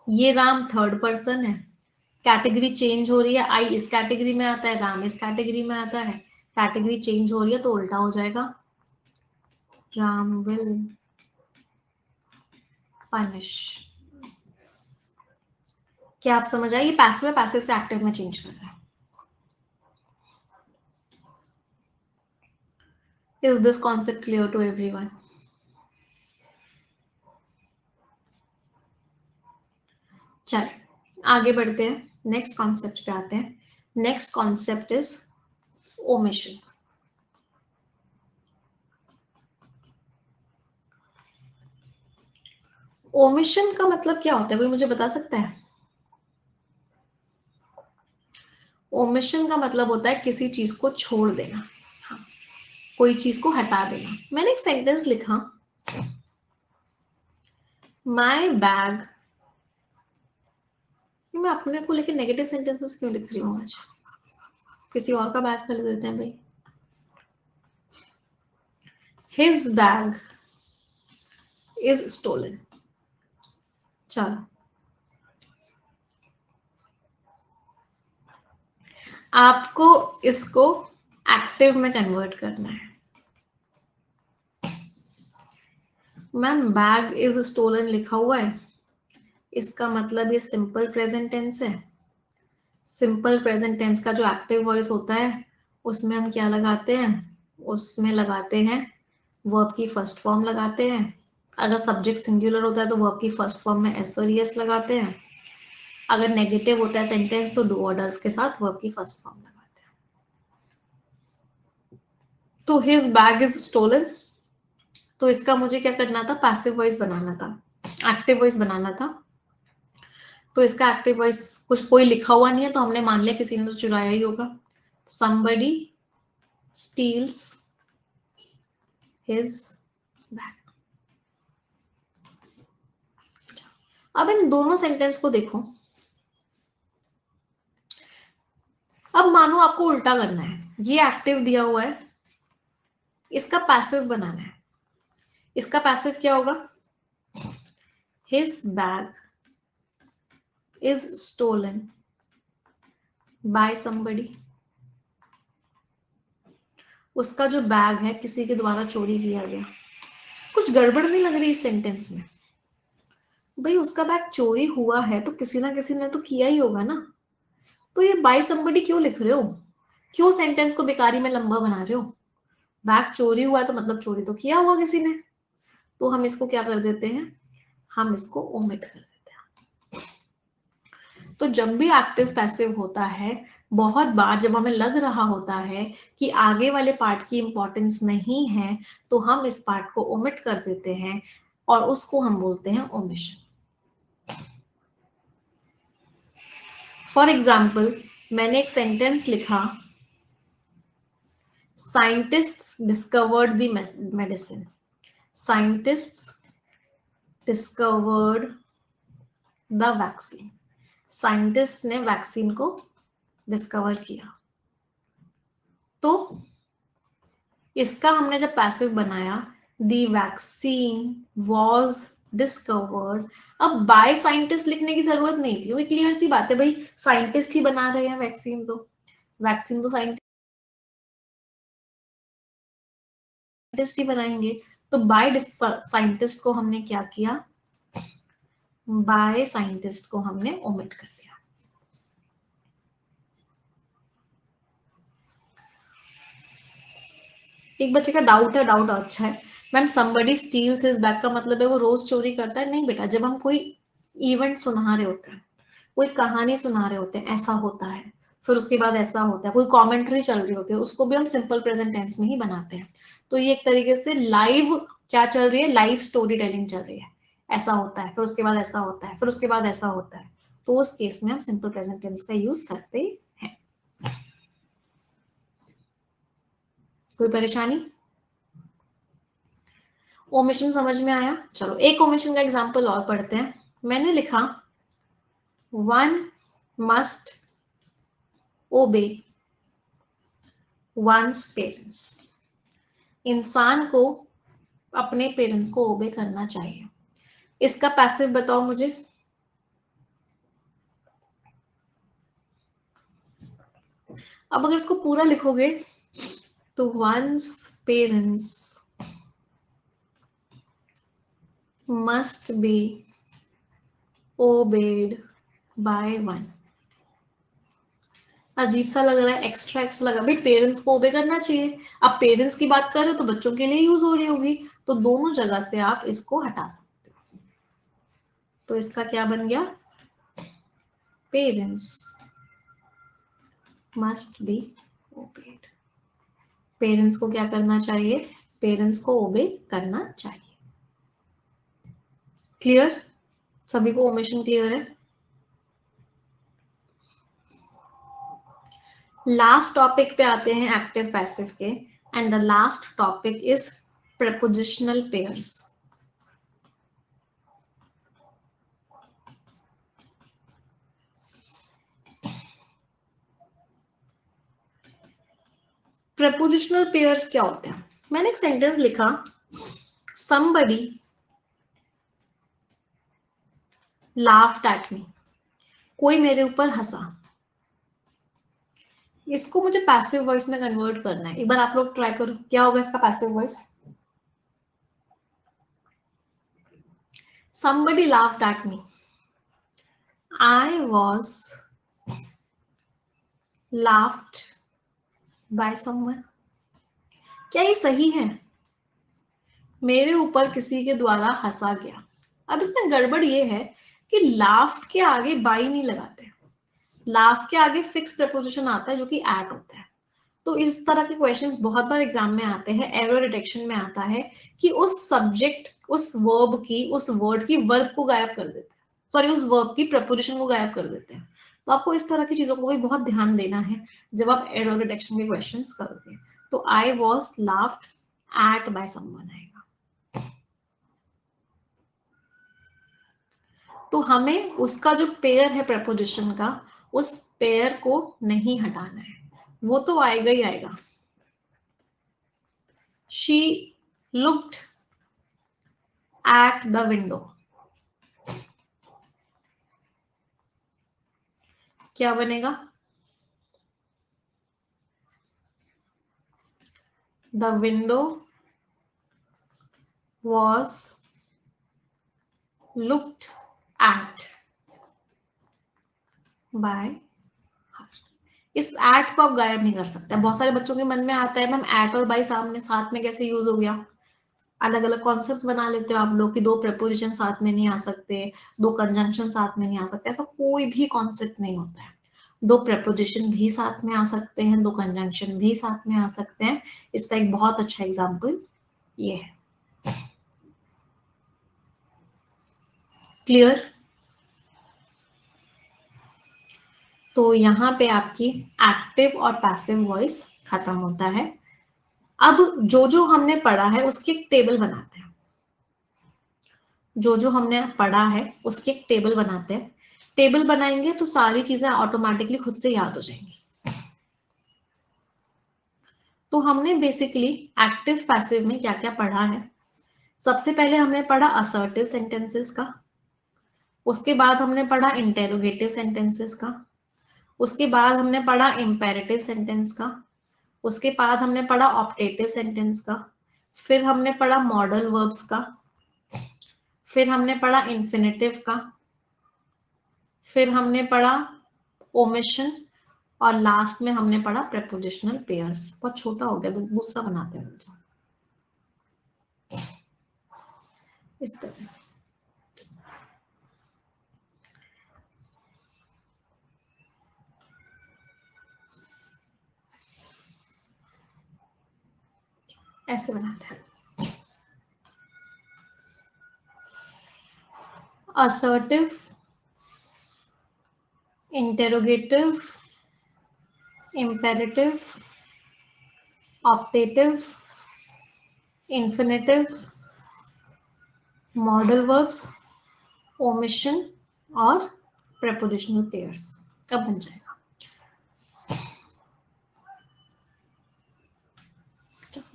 A: ये राम थर्ड पर्सन है, कैटेगरी चेंज हो रही है, आई इस कैटेगरी में आता है, राम इस कैटेगरी में आता है, कैटेगरी चेंज हो रही है तो उल्टा हो जाएगा, राम विल पनिश। क्या आप समझ आए, ये पैसिव है, पैसिव से एक्टिव में चेंज कर रहा है। Is this concept clear to everyone? चल आगे बढ़ते हैं, नेक्स्ट कॉन्सेप्ट पे आते हैं। Next concept is omission. Omission का मतलब क्या होता है, कोई मुझे बता सकता है? ओमिशन का मतलब होता है किसी चीज को छोड़ देना, हाँ, कोई चीज को हटा देना। मैंने एक सेंटेंस लिखा, माई बैग। मैं अपने को लेकर नेगेटिव सेंटेंसेस क्यों लिख रही हूँ आज, किसी और का बैग खरीद देते हैं भाई। His bag is stolen. चलो आपको इसको एक्टिव में कन्वर्ट करना है। मैम बैग इज स्टोलन लिखा हुआ है, इसका मतलब ये सिंपल प्रेजेंट टेंस है। सिंपल प्रेजेंट टेंस का जो एक्टिव वॉइस होता है उसमें हम क्या लगाते हैं, उसमें लगाते हैं वर्ब की फर्स्ट फॉर्म लगाते हैं। अगर सब्जेक्ट सिंगुलर होता है तो वर्ब की फर्स्ट फॉर्म में एस और एस लगाते हैं। अगर नेगेटिव होता है सेंटेंस तो डू और डज के साथ वर्ब की फर्स्ट फॉर्म लगाते हैं। तो हिज बैग इज स्टोलन, तो इसका मुझे क्या करना था, पैसिव वॉइस बनाना था, एक्टिव वॉइस बनाना था। तो इसका एक्टिव वॉइस कुछ कोई लिखा हुआ नहीं है तो हमने मान लिया किसी ने तो चुराया ही होगा। somebody steals his bag। अब इन दोनों सेंटेंस को देखो, अब मानो आपको उल्टा करना है, ये एक्टिव दिया हुआ है, इसका पैसिव बनाना है। इसका पैसिव क्या होगा, his bag is stolen by somebody। उसका जो बैग है किसी के द्वारा चोरी किया गया। कुछ गड़बड़ नहीं लग रही इस सेंटेंस में? भाई उसका बैग चोरी हुआ है तो किसी ना किसी ने तो किया ही होगा ना, तो ये बाय समबडी क्यों लिख रहे हो, क्यों सेंटेंस को बेकारी में लंबा बना रहे हो? बैग चोरी हुआ है तो मतलब चोरी तो किया हुआ किसी ने, तो हम इसको क्या कर देते हैं, हम इसको ओमिट कर देते हैं। तो जब भी एक्टिव पैसिव होता है, बहुत बार जब हमें लग रहा होता है कि आगे वाले पार्ट की इंपॉर्टेंस नहीं है, तो हम इस पार्ट को ओमिट कर देते हैं और उसको हम बोलते हैं ओमिशन। फॉर एग्जाम्पल, मैंने एक सेंटेंस लिखा, scientists discovered the medicine. Scientists discovered the vaccine. Scientist ने वैक्सीन को डिस्कवर किया। तो इसका हमने जब पैसिव बनाया, द वैक्सीन वॉज डिस्कवर्ड, अब बाय साइंटिस्ट लिखने की जरूरत नहीं थी, क्योंकि क्लियर सी बात है भाई, साइंटिस्ट ही बना रहे हैं वैक्सीन, तो वैक्सीन तो साइंटिस्ट ही बनाएंगे। तो बाय साइंटिस्ट को हमने क्या किया, बाय साइंटिस्ट को हमने ओमिट कर दिया। एक बच्चे का डाउट है, डाउट अच्छा है, ma'am somebody steals his bag का मतलब है वो रोज चोरी करता है? नहीं बेटा, जब हम कोई इवेंट सुना रहे होते हैं, कोई कहानी सुना रहे होते हैं, ऐसा होता है, फिर उसके बाद ऐसा होता है, कोई कमेंट्री चल रही होती है, उसको भी हम सिंपल प्रेजेंट टेंस में ही बनाते हैं। तो ये एक तरीके से लाइव क्या चल रही है, लाइव स्टोरी टेलिंग चल रही है, ऐसा होता है, फिर उसके बाद ऐसा होता है, फिर उसके बाद ऐसा होता है, तो उस केस में हम सिंपल प्रेजेंट टेंस का यूज करते हैं। कोई परेशानी? ओमिशन समझ में आया? चलो एक ओमिशन का एग्जांपल और पढ़ते हैं। मैंने लिखा, one must obey one's parents. इंसान को अपने पेरेंट्स को ओबे करना चाहिए। इसका पैसिव बताओ मुझे। अब अगर इसको पूरा लिखोगे तो one's parents must be obeyed by one. अजीब सा लग रहा है, एक्स्ट्रा एक्स्ट्रा लगा, भाई पेरेंट्स को ओबे करना चाहिए। अब पेरेंट्स की बात कर रहे हो तो बच्चों के लिए यूज हो रही होगी, तो दोनों जगह से आप इसको हटा सकते हो। तो इसका क्या बन गया, parents must be obeyed. Parents को क्या करना चाहिए, पेरेंट्स को ओबे करना चाहिए। क्लियर? सभी को ओमिशन क्लियर है? लास्ट टॉपिक पे आते हैं एक्टिव पैसिव के, and the last topic is prepositional pairs. prepositional pairs क्या होते हैं? मैंने एक सेंटेंस लिखा, somebody laughed at me. कोई मेरे ऊपर हंसा। इसको मुझे पैसिव वॉइस में कन्वर्ट करना है, एक बार आप लोग ट्राई करो, क्या होगा इसका passive voice? somebody laughed at me. I was laughed by someone. क्या ये सही है? मेरे ऊपर किसी के द्वारा हंसा गया। अब इसमें गड़बड़ ये है कि लाफ्ट के आगे बाई नहीं लगाते, लाफ के आगे फिक्स प्रपोजिशन आता है जो कि एट होता है। तो इस तरह के क्वेश्चंस बहुत बार एग्जाम में आते हैं, एरर डिटेक्शन में आता है कि उस सब्जेक्ट, उस वर्ब की, उस वर्ड की वर्ब को गायब कर देते हैं, सॉरी उस वर्ब की प्रपोजिशन को गायब कर देते हैं। तो आपको इस तरह की चीजों को भी बहुत ध्यान देना है जब आप एरर डिटेक्शन के क्वेश्चंस करोगे। तो I was laughed eight by someone आएगा। तो हमें उसका जो पेयर है प्रपोजिशन का, उस पेयर को नहीं हटाना है, वो तो आएगा ही आएगा। She looked at the window. क्या बनेगा? The window was looked at bye हर। इस एट को आप गायब नहीं कर सकते। बहुत सारे बच्चों के मन में आता है मैम एट और बाय सामने साथ में कैसे यूज हो गया, अलग अलग कॉन्सेप्ट्स बना लेते हो आप लोग कि दो प्रेपोजिशन साथ में नहीं आ सकते, दो कंजंक्शन साथ में नहीं आ सकते, ऐसा कोई भी कॉन्सेप्ट नहीं होता है। दो प्रेपोजिशन भी साथ में आ सकते हैं, दो कंजंक्शन भी साथ में आ सकते हैं। इसका एक बहुत अच्छा एग्जाम्पल ये है। क्लियर? तो यहाँ पे आपकी एक्टिव और पैसिव वॉइस खत्म होता है। अब जो जो हमने पढ़ा है उसकी एक टेबल बनाते हैं। जो जो हमने पढ़ा है उसकी एक टेबल बनाते हैं। टेबल बनाएंगे तो सारी चीजें ऑटोमेटिकली खुद से याद हो जाएंगी। तो हमने बेसिकली एक्टिव पैसिव में क्या क्या पढ़ा है। सबसे पहले हमने पढ़ा असर्टिव सेंटेंसेस का, उसके बाद हमने पढ़ा इंटेरोगेटिव सेंटेंसेस का, उसके बाद हमने पढ़ा इंपेरेटिव सेंटेंस का, उसके बाद हमने पढ़ा ऑप्टेटिव सेंटेंस का, फिर हमने पढ़ा मॉडल वर्ब्स का, फिर हमने पढ़ा इन्फिनेटिव का, फिर हमने पढ़ा ओमिशन, और लास्ट में हमने पढ़ा प्रेपोजिशनल पेयर्स। बहुत छोटा हो गया, दूसरा बनाते हैं इस तरह। ऐसे बनाते हैं। Assertive, interrogative, imperative, optative, infinitive, modal verbs, omission और prepositional pairs। कब बन जाएगा?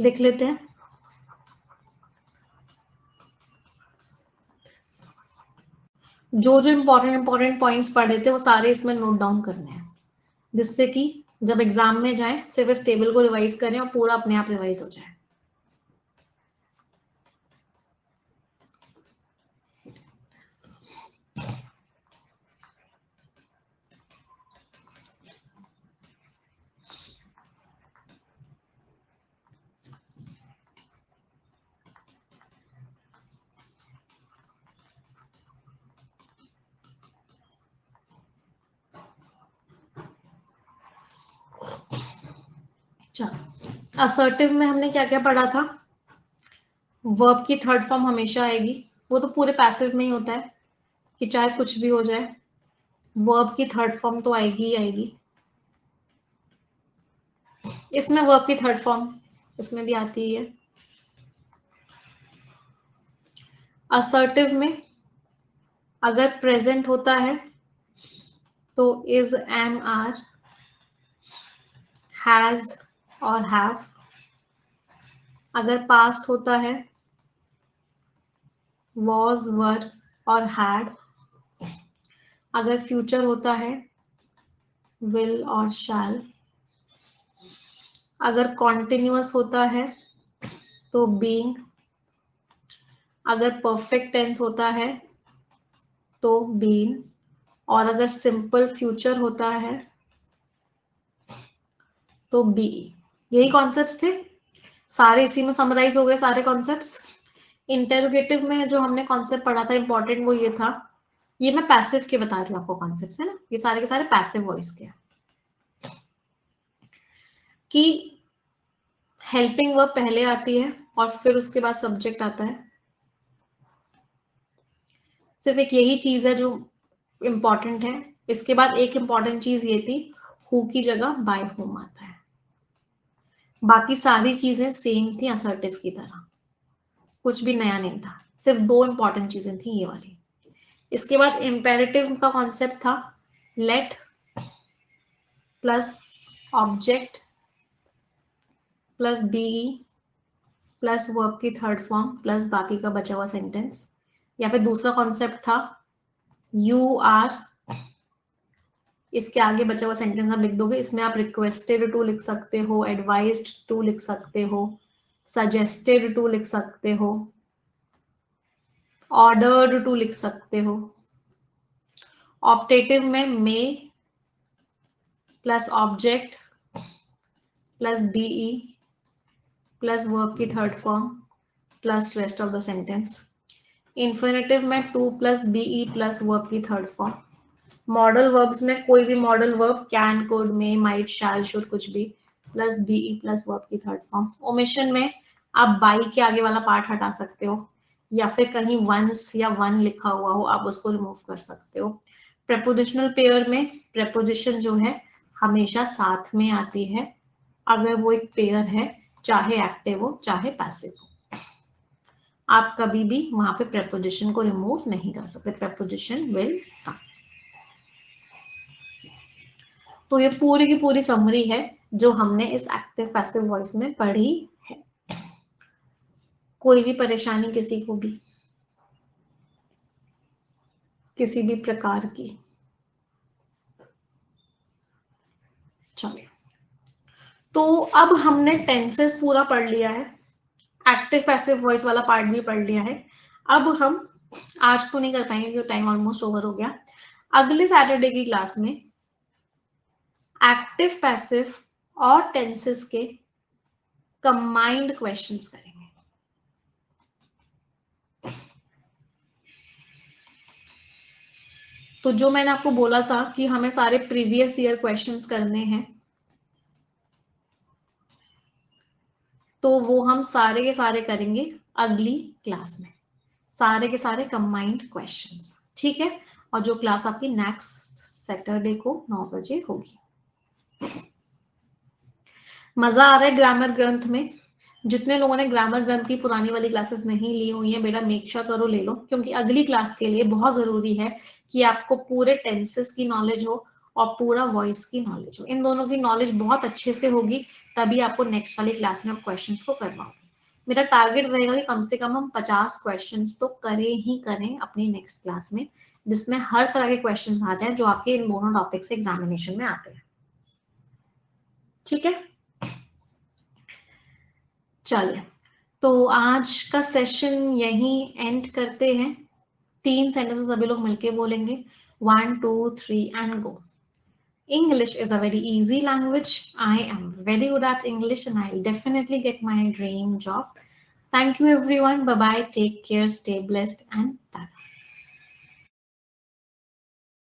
A: लिख लेते हैं। जो जो इंपॉर्टेंट पॉइंट्स पढ़े थे वो सारे इसमें नोट डाउन करने हैं, जिससे कि जब एग्जाम में जाए सिर्फ इस टेबल को रिवाइज करें और पूरा अपने आप रिवाइज हो जाए। चलो, असर्टिव में हमने क्या क्या पढ़ा था। वर्ब की थर्ड फॉर्म हमेशा आएगी, वो तो पूरे पैसिव में ही होता है कि चाहे कुछ भी हो जाए वर्ब की थर्ड फॉर्म तो आएगी ही आएगी। इसमें वर्ब की थर्ड फॉर्म इसमें भी आती ही है। असर्टिव में अगर प्रेजेंट होता है तो इज, एम, आर, हैज और हैव। अगर पास्ट होता है वॉज, वर और हैड। अगर फ्यूचर होता है विल और शैल। अगर कॉन्टिन्यूअस होता है तो बीइंग। अगर परफेक्ट टेंस होता है तो बीन, और अगर सिंपल फ्यूचर होता है तो बी। यही कॉन्सेप्ट्स थे सारे, इसी में समराइज हो गए सारे कॉन्सेप्ट्स। इंटेरोगेटिव में जो हमने कॉन्सेप्ट पढ़ा था इंपॉर्टेंट वो ये था, ये मैं पैसिव के बता रही हूँ आपको कॉन्सेप्ट्स, है ना, ये सारे के सारे पैसिव वॉइस के, कि हेल्पिंग वर्ब पहले आती है और फिर उसके बाद सब्जेक्ट आता है। सिर्फ एक यही चीज है जो इंपॉर्टेंट है। इसके बाद एक इंपॉर्टेंट चीज ये थी, हु की जगह बाय होम आता है। बाकी सारी चीजें सेम थी असर्टिव की तरह, कुछ भी नया नहीं था, सिर्फ दो इंपॉर्टेंट चीजें थी ये वाली। इसके बाद इंपेरेटिव का कॉन्सेप्ट था let plus object plus be plus verb की थर्ड फॉर्म प्लस बाकी का बचा हुआ सेंटेंस। या फिर दूसरा कॉन्सेप्ट था यू आर, इसके आगे बचा हुआ सेंटेंस आप लिख दोगे। इसमें आप रिक्वेस्टेड टू लिख सकते हो, एडवाइज्ड टू लिख सकते हो, सजेस्टेड टू लिख सकते हो, ऑर्डर्ड टू लिख सकते हो। ऑप्टेटिव में may plus object plus be plus verb की third form plus rest of the sentence. Infinitive में to plus be plus verb की थर्ड फॉर्म। मॉडल वर्ब्स में कोई भी modal verb, can, could, may, might, shall, should, कुछ भी, plus be plus verb की third form. Omission में आप बाई के आगे वाला पार्ट हटा सकते हो, या फिर कहीं वंस या वन लिखा हुआ हो आप उसको रिमूव कर सकते हो। प्रेपोजिशनल पेयर में प्रेपोजिशन जो है हमेशा साथ में आती है अगर वो एक पेयर है, चाहे एक्टिव हो चाहे पैसिव हो। आप कभी भी वहां पे प्रेपोजिशन को रिमूव नहीं कर सकते, प्रेपोजिशन विल कम। तो ये पूरी की पूरी समरी है जो हमने इस एक्टिव पैसिव वॉइस में पढ़ी है। कोई भी परेशानी किसी को भी, किसी भी प्रकार की? चलिए, तो अब हमने टेंसेस पूरा पढ़ लिया है, एक्टिव पैसिव वॉइस वाला पार्ट भी पढ़ लिया है। अब हम आज तो नहीं कर पाएंगे क्योंकि टाइम ऑलमोस्ट ओवर हो गया। अगले सैटरडे की क्लास में एक्टिव पैसिव और टेंसेस के कंबाइंड क्वेश्चंस करेंगे। तो जो मैंने आपको बोला था कि हमें सारे प्रीवियस ईयर क्वेश्चंस करने हैं, तो वो हम सारे के सारे करेंगे अगली क्लास में, सारे के सारे कंबाइंड क्वेश्चंस, ठीक है। और जो क्लास आपकी नेक्स्ट सैटरडे को 9 बजे होगी। मजा आ रहा है ग्रामर ग्रंथ में? जितने लोगों ने ग्रामर ग्रंथ की पुरानी वाली क्लासेस नहीं ली हुई है, बेटा मेक श्योर करो ले लो, क्योंकि अगली क्लास के लिए बहुत जरूरी है कि आपको पूरे टेंसेस की नॉलेज हो और पूरा वॉइस की नॉलेज हो। इन दोनों की नॉलेज बहुत अच्छे से होगी, तभी आपको नेक्स्ट वाली क्लास में आप क्वेश्चंस को करवाओगे। मेरा टारगेट रहेगा कि कम से कम हम 50 क्वेश्चंस तो करें ही करें अपनी नेक्स्ट क्लास में, जिसमें हर तरह के क्वेश्चंस आ जाए जो आपके इन दोनों टॉपिक से एग्जामिनेशन में आते हैं, ठीक है। चलिए, तो आज का सेशन यहीं एंड करते हैं। 3 सेंटेंसेस सभी लोग मिलके बोलेंगे, 1 2 3 and go. English is a very easy language. I am very good at English and I'll definitely get my dream job. Thank you everyone. Bye bye. Take care. Stay blessed and tata.